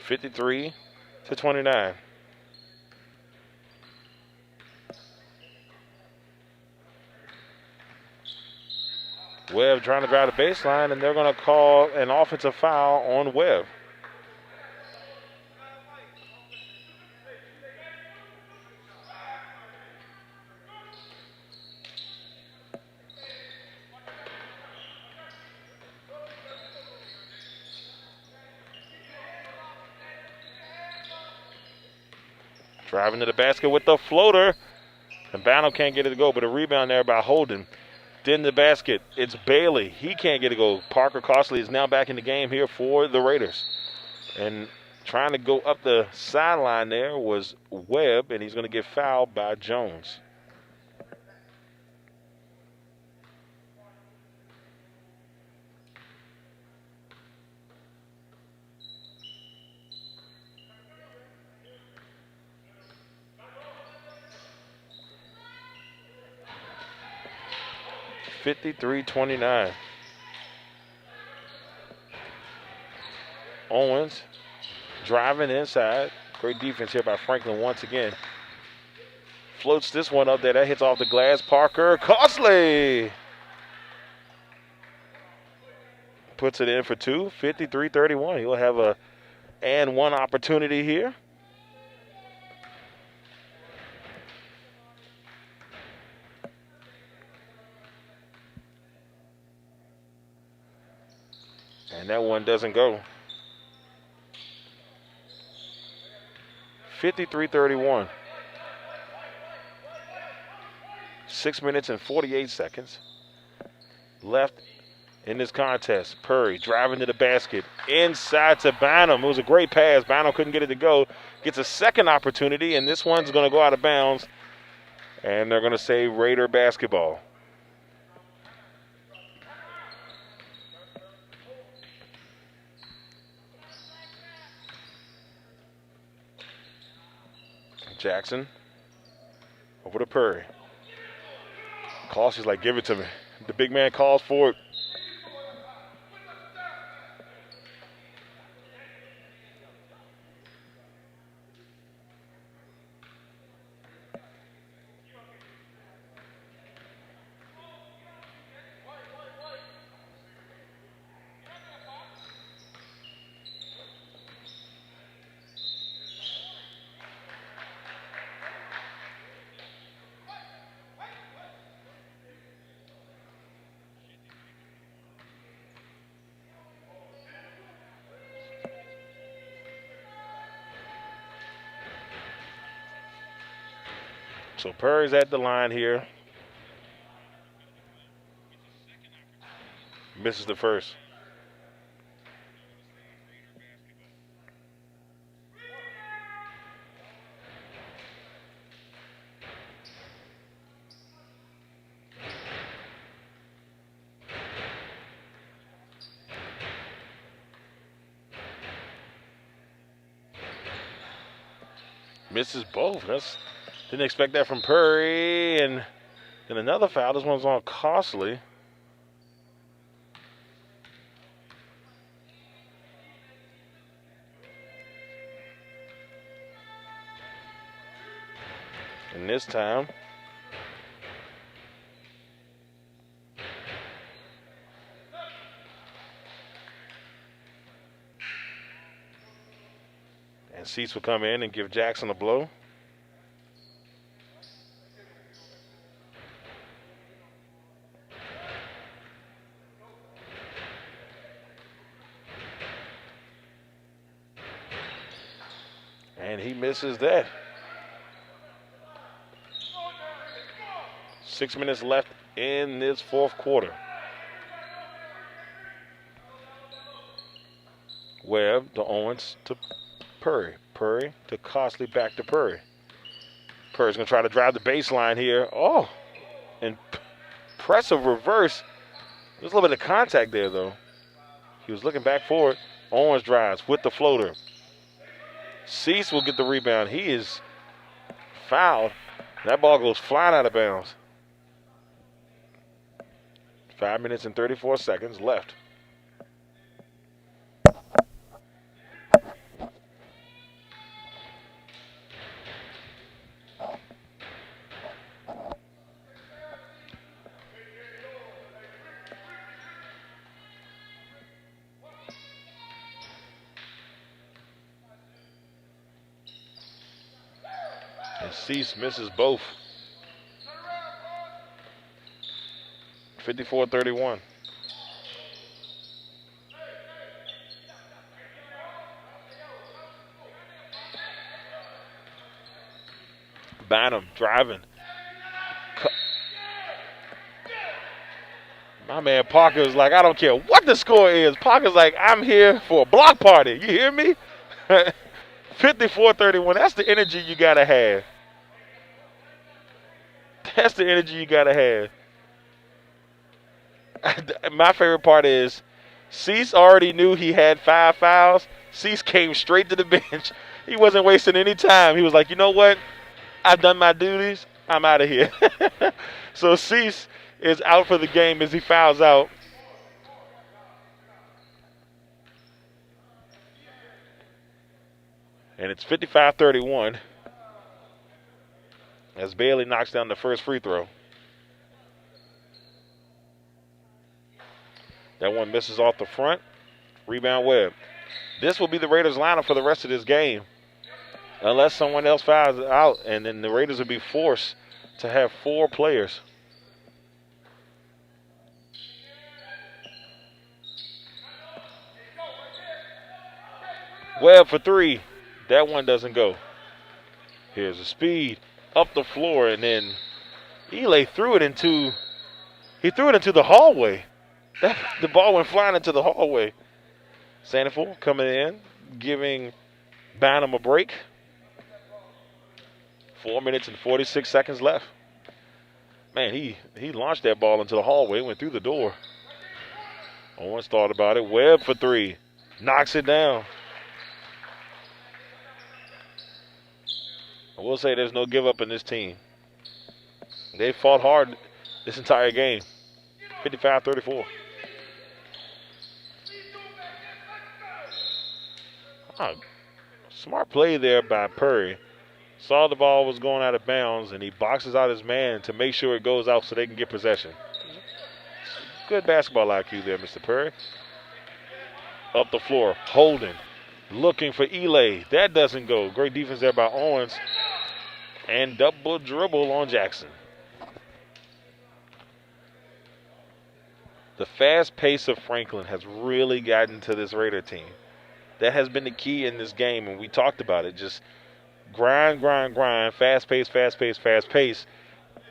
(53-29). Webb trying to drive the baseline, and they're going to call an offensive foul on Webb. Driving to the basket with the floater. And Bano can't get it to go, but a rebound there by Holden. Then the basket, it's Bailey. He can't get it to go. Parker Costley is now back in the game here for the Raiders. And trying to go up the sideline there was Webb, and he's going to get fouled by Jones. 53-29. Owens driving inside. Great defense here by Franklin once again. Floats this one up there. That hits off the glass. Parker costly. Puts it in for two. 53-31. He'll have a and one opportunity here. And that one doesn't go. 53-31. 6 minutes and 48 seconds left in this contest. Purry driving to the basket. Inside to Bynum. It was a great pass. Bynum couldn't get it to go. Gets a second opportunity, and this one's going to go out of bounds. And they're going to say Raider basketball. Jackson over to Purry. Cautious, like, give it to me. The big man calls for it. So Purry's at the line here. Misses the first. Misses both. Didn't expect that from Purry. And then another foul. This one's on Costly. And this time, and Cease will come in and give Jackson a blow. And he misses that. 6 minutes left in this fourth quarter. Webb to Owens to Purry. Purry to Costly, back to Purry. Purry's going to try to drive the baseline here. Oh, impressive reverse. There's a little bit of contact there, though. He was looking back for it. Owens drives with the floater. Cease will get the rebound. He is fouled. That ball goes flying out of bounds. 5 minutes and 34 seconds left. And Cease misses both. 54-31. Bynum driving. My man Parker is like, I don't care what the score is. Parker's like, I'm here for a block party. You hear me? 54-31. That's the energy you got to have. That's the energy you got to have. My favorite part is Cease already knew he had 5 fouls. Cease came straight to the bench. He wasn't wasting any time. He was like, you know what? I've done my duties. I'm out of here. So Cease is out for the game as he fouls out. And it's 55-31 as Bailey knocks down the first free throw. That one misses off the front. Rebound Webb. This will be the Raiders lineup for the rest of this game. Unless someone else fouls out, and then the Raiders will be forced to have 4 players. Webb for 3. That one doesn't go. Here's the speed up the floor, and then Eli threw it into the hallway. The ball went flying into the hallway. Sanford coming in, giving Bynum a break. 4 minutes and 46 seconds left. Man, he launched that ball into the hallway, went through the door. Owens thought about it. Webb for 3. Knocks it down. I will say there's no give up in this team. They fought hard this entire game. 55-34. Smart play there by Purry. Saw the ball was going out of bounds, and he boxes out his man to make sure it goes out so they can get possession. Good basketball IQ there, Mr. Purry. Up the floor, holding, looking for Eli. That doesn't go. Great defense there by Owens. And double dribble on Jackson. The fast pace of Franklin has really gotten to this Raider team. That has been the key in this game, and we talked about it. Just grind, fast pace.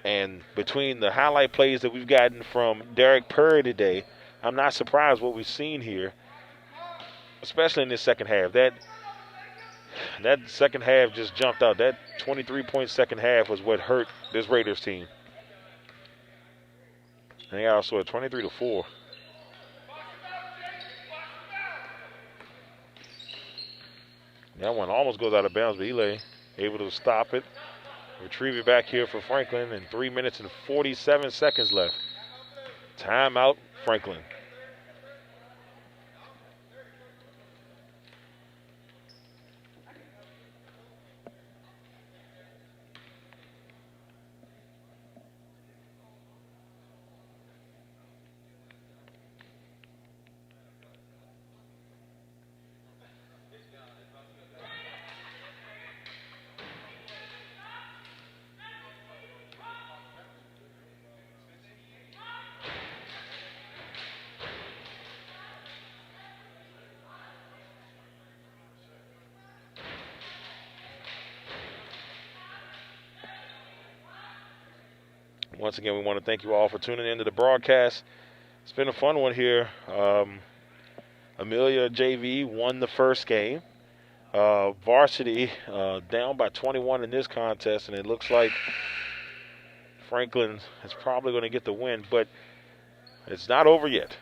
And between the highlight plays that we've gotten from Derek Purry today, I'm not surprised what we've seen here, especially in this second half. That second half just jumped out. That 23-point second half was what hurt this Raiders team. And they also at 23-4. That one almost goes out of bounds, but Eli able to stop it. Retrieve it back here for Franklin, and 3 minutes and 47 seconds left. Timeout, Franklin. Once again, we want to thank you all for tuning into the broadcast. It's been a fun one here. Amelia JV won the first game. Varsity down by 21 in this contest, and it looks like Franklin is probably going to get the win, but it's not over yet.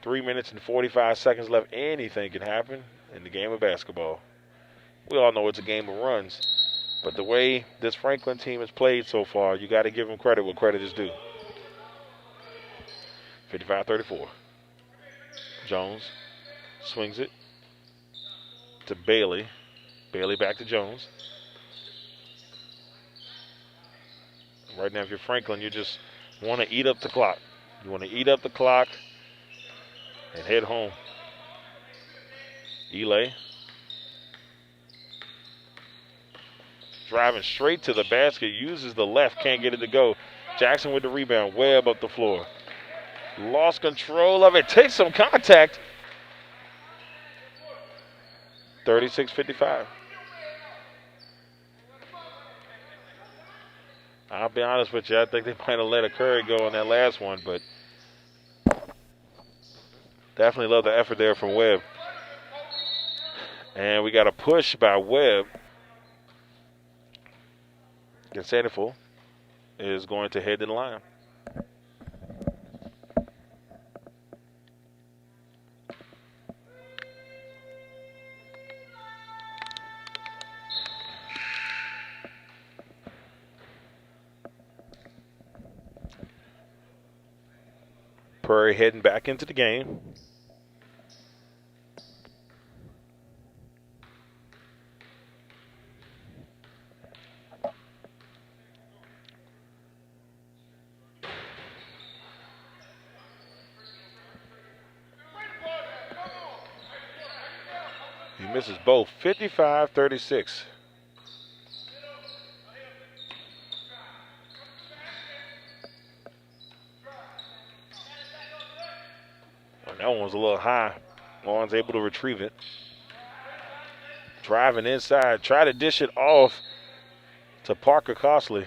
3 minutes and 45 seconds left. Anything can happen in the game of basketball. We all know it's a game of runs. But the way this Franklin team has played so far, you got to give them credit where credit is due. 55-34. Jones swings it to Bailey. Bailey back to Jones. Right now, if you're Franklin, you just want to eat up the clock. You want to eat up the clock and head home. Eli. Driving straight to the basket, uses the left, can't get it to go. Jackson with the rebound, Webb up the floor. Lost control of it, takes some contact. 36-55. I'll be honest with you, I think they might have let a Curry go on that last one, but definitely love the effort there from Webb. And we got a push by Webb. And Sanford is going to head to the line. Prairie heading back into the game. He misses both. 55-36. That one was a little high. Lon's able to retrieve it. Driving inside. Try to dish it off to Parker Costley.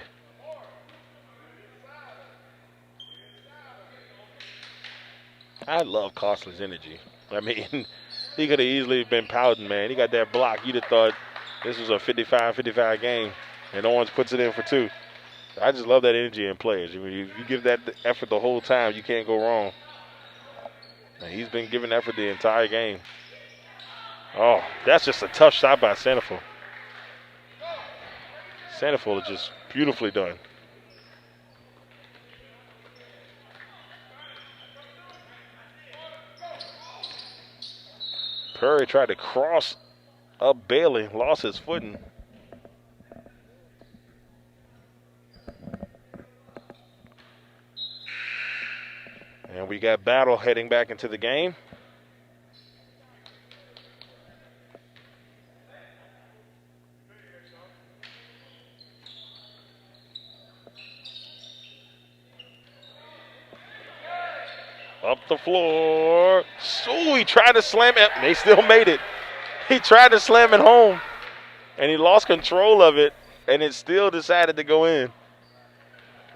I love Costley's energy. I mean, he could have easily been pouting, man. He got that block. You'd have thought this was a 55-55 game, and Owens puts it in for 2. I just love that energy in players. I mean, if you give that effort the whole time, you can't go wrong. And he's been giving effort the entire game. Oh, that's just a tough shot by Sanderford. Sanderford is just beautifully done. Perry tried to cross up Bailey, lost his footing. And we got Battle heading back into the game. Up the floor. So he tried to slam it. They still made it. He tried to slam it home, and he lost control of it, and it still decided to go in.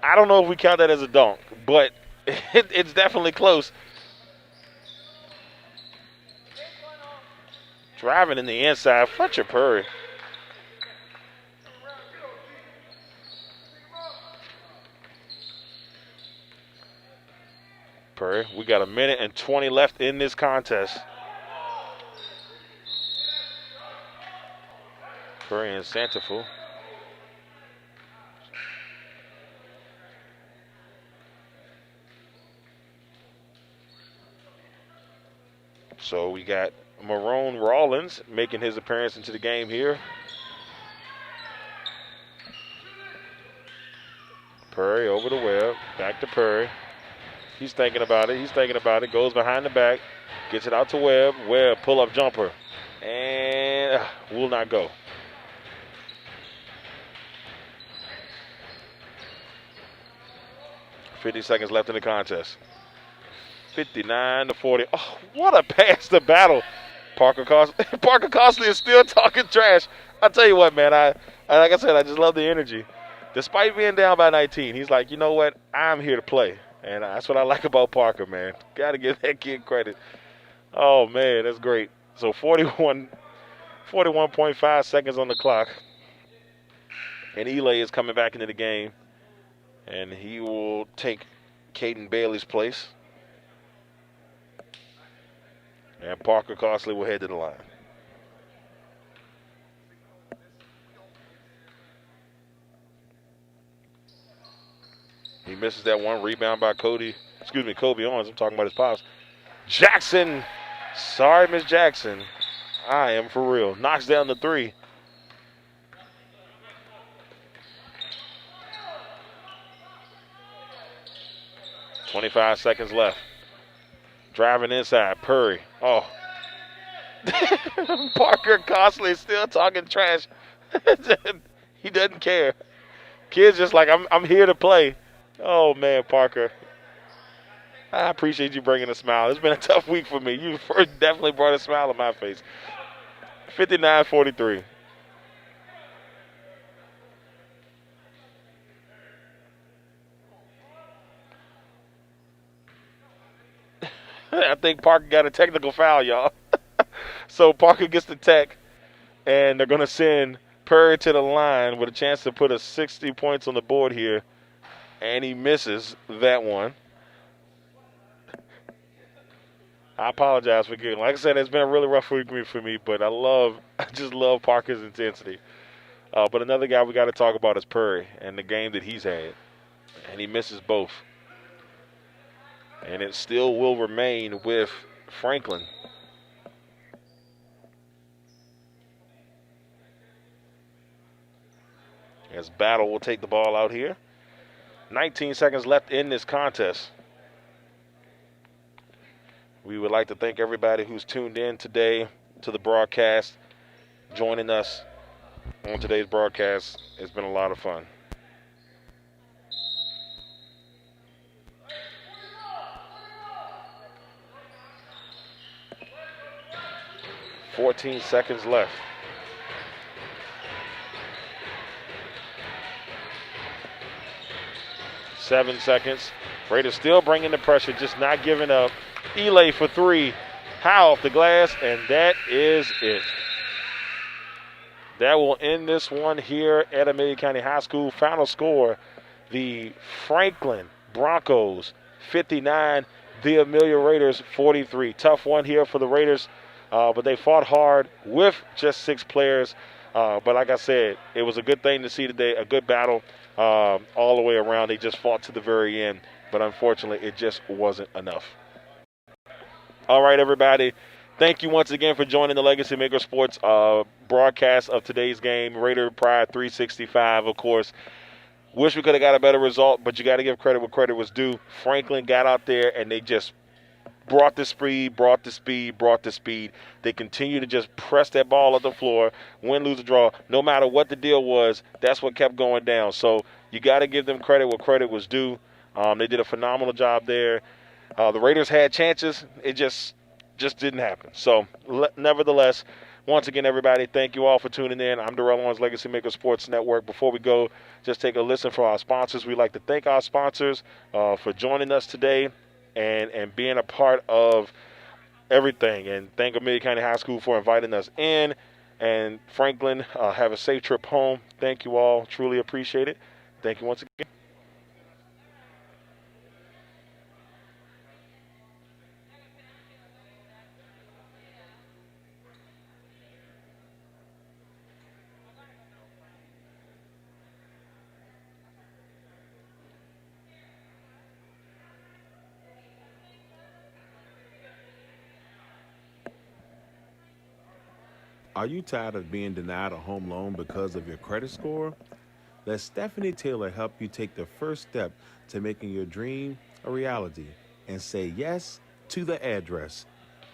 I don't know if we count that as a dunk, but it's definitely close. Driving in the inside, Fletcher Perry. Perry, we got 1:20 left in this contest. Perry and Santafu. So we got Marone Rawlins making his appearance into the game here. Perry over the web, back to Perry. He's thinking about it. He's thinking about it. Goes behind the back. Gets it out to Webb. Webb, pull-up jumper. And will not go. .50 seconds left in the contest. 59-40. Oh, what a pass to Battle. Parker Costley is still talking trash. I tell you what, man. Like I said, I just love the energy. Despite being down by 19, he's like, you know what? I'm here to play. And that's what I like about Parker, man. Got to give that kid credit. Oh, man, that's great. So 41.5 seconds on the clock. And Eli is coming back into the game. And he will take Caden Bailey's place. And Parker Costley will head to the line. He misses that one. Rebound by Kobe Owens. I'm talking about his pops. Jackson. Sorry, Miss Jackson. I am for real. Knocks down the 3. .25 seconds left. Driving inside. Perry. Oh. Parker Costley is still talking trash. He doesn't care. Kid's just like, I'm here to play. Oh, man, Parker. I appreciate you bringing a smile. It's been a tough week for me. You definitely brought a smile on my face. 59-43. I think Parker got a technical foul, y'all. So Parker gets the tech, and they're going to send Perry to the line with a chance to put 60 points on the board here. And he misses that one. I apologize for getting. Like I said, it's been a really rough week for me, but I just love Parker's intensity. But another guy we got to talk about is Perry and the game that he's had. And he misses both. And it still will remain with Franklin. As Battle will take the ball out here. 19 seconds left in this contest. We would like to thank everybody who's tuned in today to the broadcast, joining us on today's broadcast. It's been a lot of fun. $14 seconds left. $7 seconds. Raiders still bringing the pressure, just not giving up. Elay for three. High off the glass, and that is it. That will end this one here at Amelia County High School. Final score, the Franklin Broncos 59, the Amelia Raiders 43. Tough one here for the Raiders, but they fought hard with just 6 players. But like I said, it was a good thing to see today, a good battle all the way around. They just fought to the very end, but unfortunately it just wasn't enough. All right, everybody. Thank you once again for joining the Legacy Maker Sports broadcast of today's game. Raider Pride 365, of course. Wish we could have got a better result, but you got to give credit where credit was due. Franklin got out there, and they just brought the speed, brought the speed, brought the speed. They continue to just press that ball at the floor, win, lose, or draw. No matter what the deal was, that's what kept going down. So you got to give them credit where credit was due. They did a phenomenal job there. The Raiders had chances. It just didn't happen. So, nevertheless, once again, everybody, thank you all for tuning in. I'm Darrell Owens, Legacy Maker Sports Network. Before we go, just take a listen for our sponsors. We'd like to thank our sponsors for joining us today and being a part of everything. And thank Amelia County High School for inviting us in. And Franklin, have a safe trip home. Thank you all. Truly appreciate it. Thank you once again. Are you tired of being denied a home loan because of your credit score? Let Stephanie Taylor help you take the first step to making your dream a reality and say yes to the address.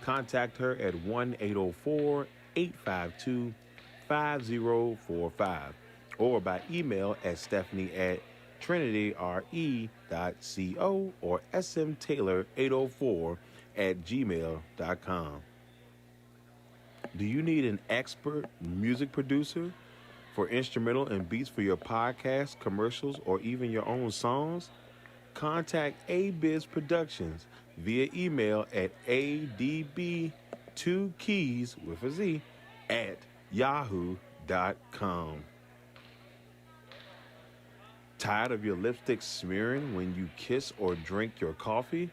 Contact her at 1-804-852-5045 or by email at stephanie@trinityre.co or smtaylor804@gmail.com. Do you need an expert music producer for instrumental and beats for your podcast, commercials, or even your own songs? Contact A-Biz Productions via email at adb2keys with a Z at yahoo.com. Tired of your lipstick smearing when you kiss or drink your coffee?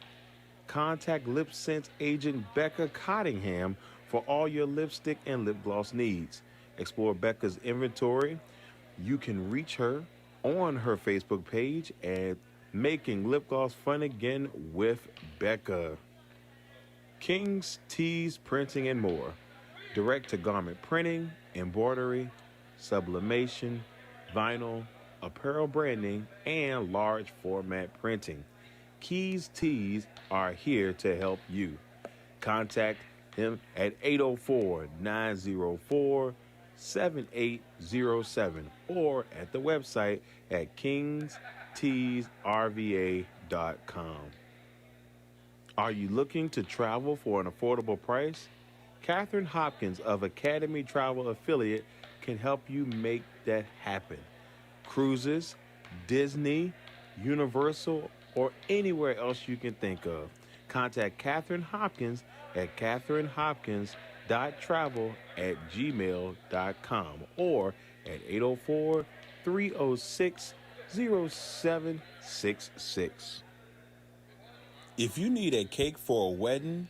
Contact Lip Sense agent Becca Cottingham for all your lipstick and lip gloss needs. Explore Becca's inventory. You can reach her on her Facebook page at Making Lip Gloss Fun Again with Becca. King's Tees Printing and more. Direct-to-garment printing, embroidery, sublimation, vinyl, apparel branding, and large format printing. Key's Tees are here to help you. Contact him at 804-904-7807 or at the website at kingsteesrva.com. Are you looking to travel for an affordable price? Catherine Hopkins of Academy Travel Affiliate can help you make that happen. Cruises, Disney, Universal, or anywhere else you can think of. Contact Catherine Hopkins at catherinehopkins.travel@gmail.com or at 804-306-0766. If you need a cake for a wedding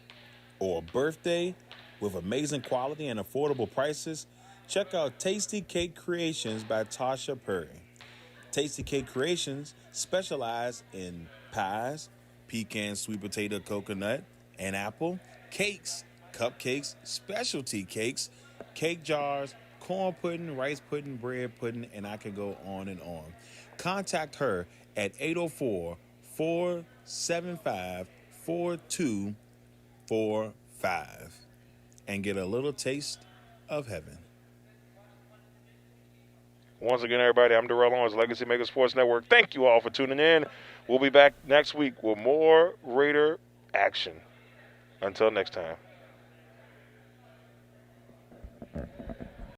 or a birthday with amazing quality and affordable prices, check out Tasty Cake Creations by Tasha Perry. Tasty Cake Creations specialize in pies, pecan, sweet potato, coconut, and apple, cakes, cupcakes, specialty cakes, cake jars, corn pudding, rice pudding, bread pudding, and I could go on and on. Contact her at 804 475 4245 and get a little taste of heaven. Once again, everybody, I'm Darrell Owens, Legacy Maker Sports Network. Thank you all for tuning in. We'll be back next week with more Raider action. Until next time.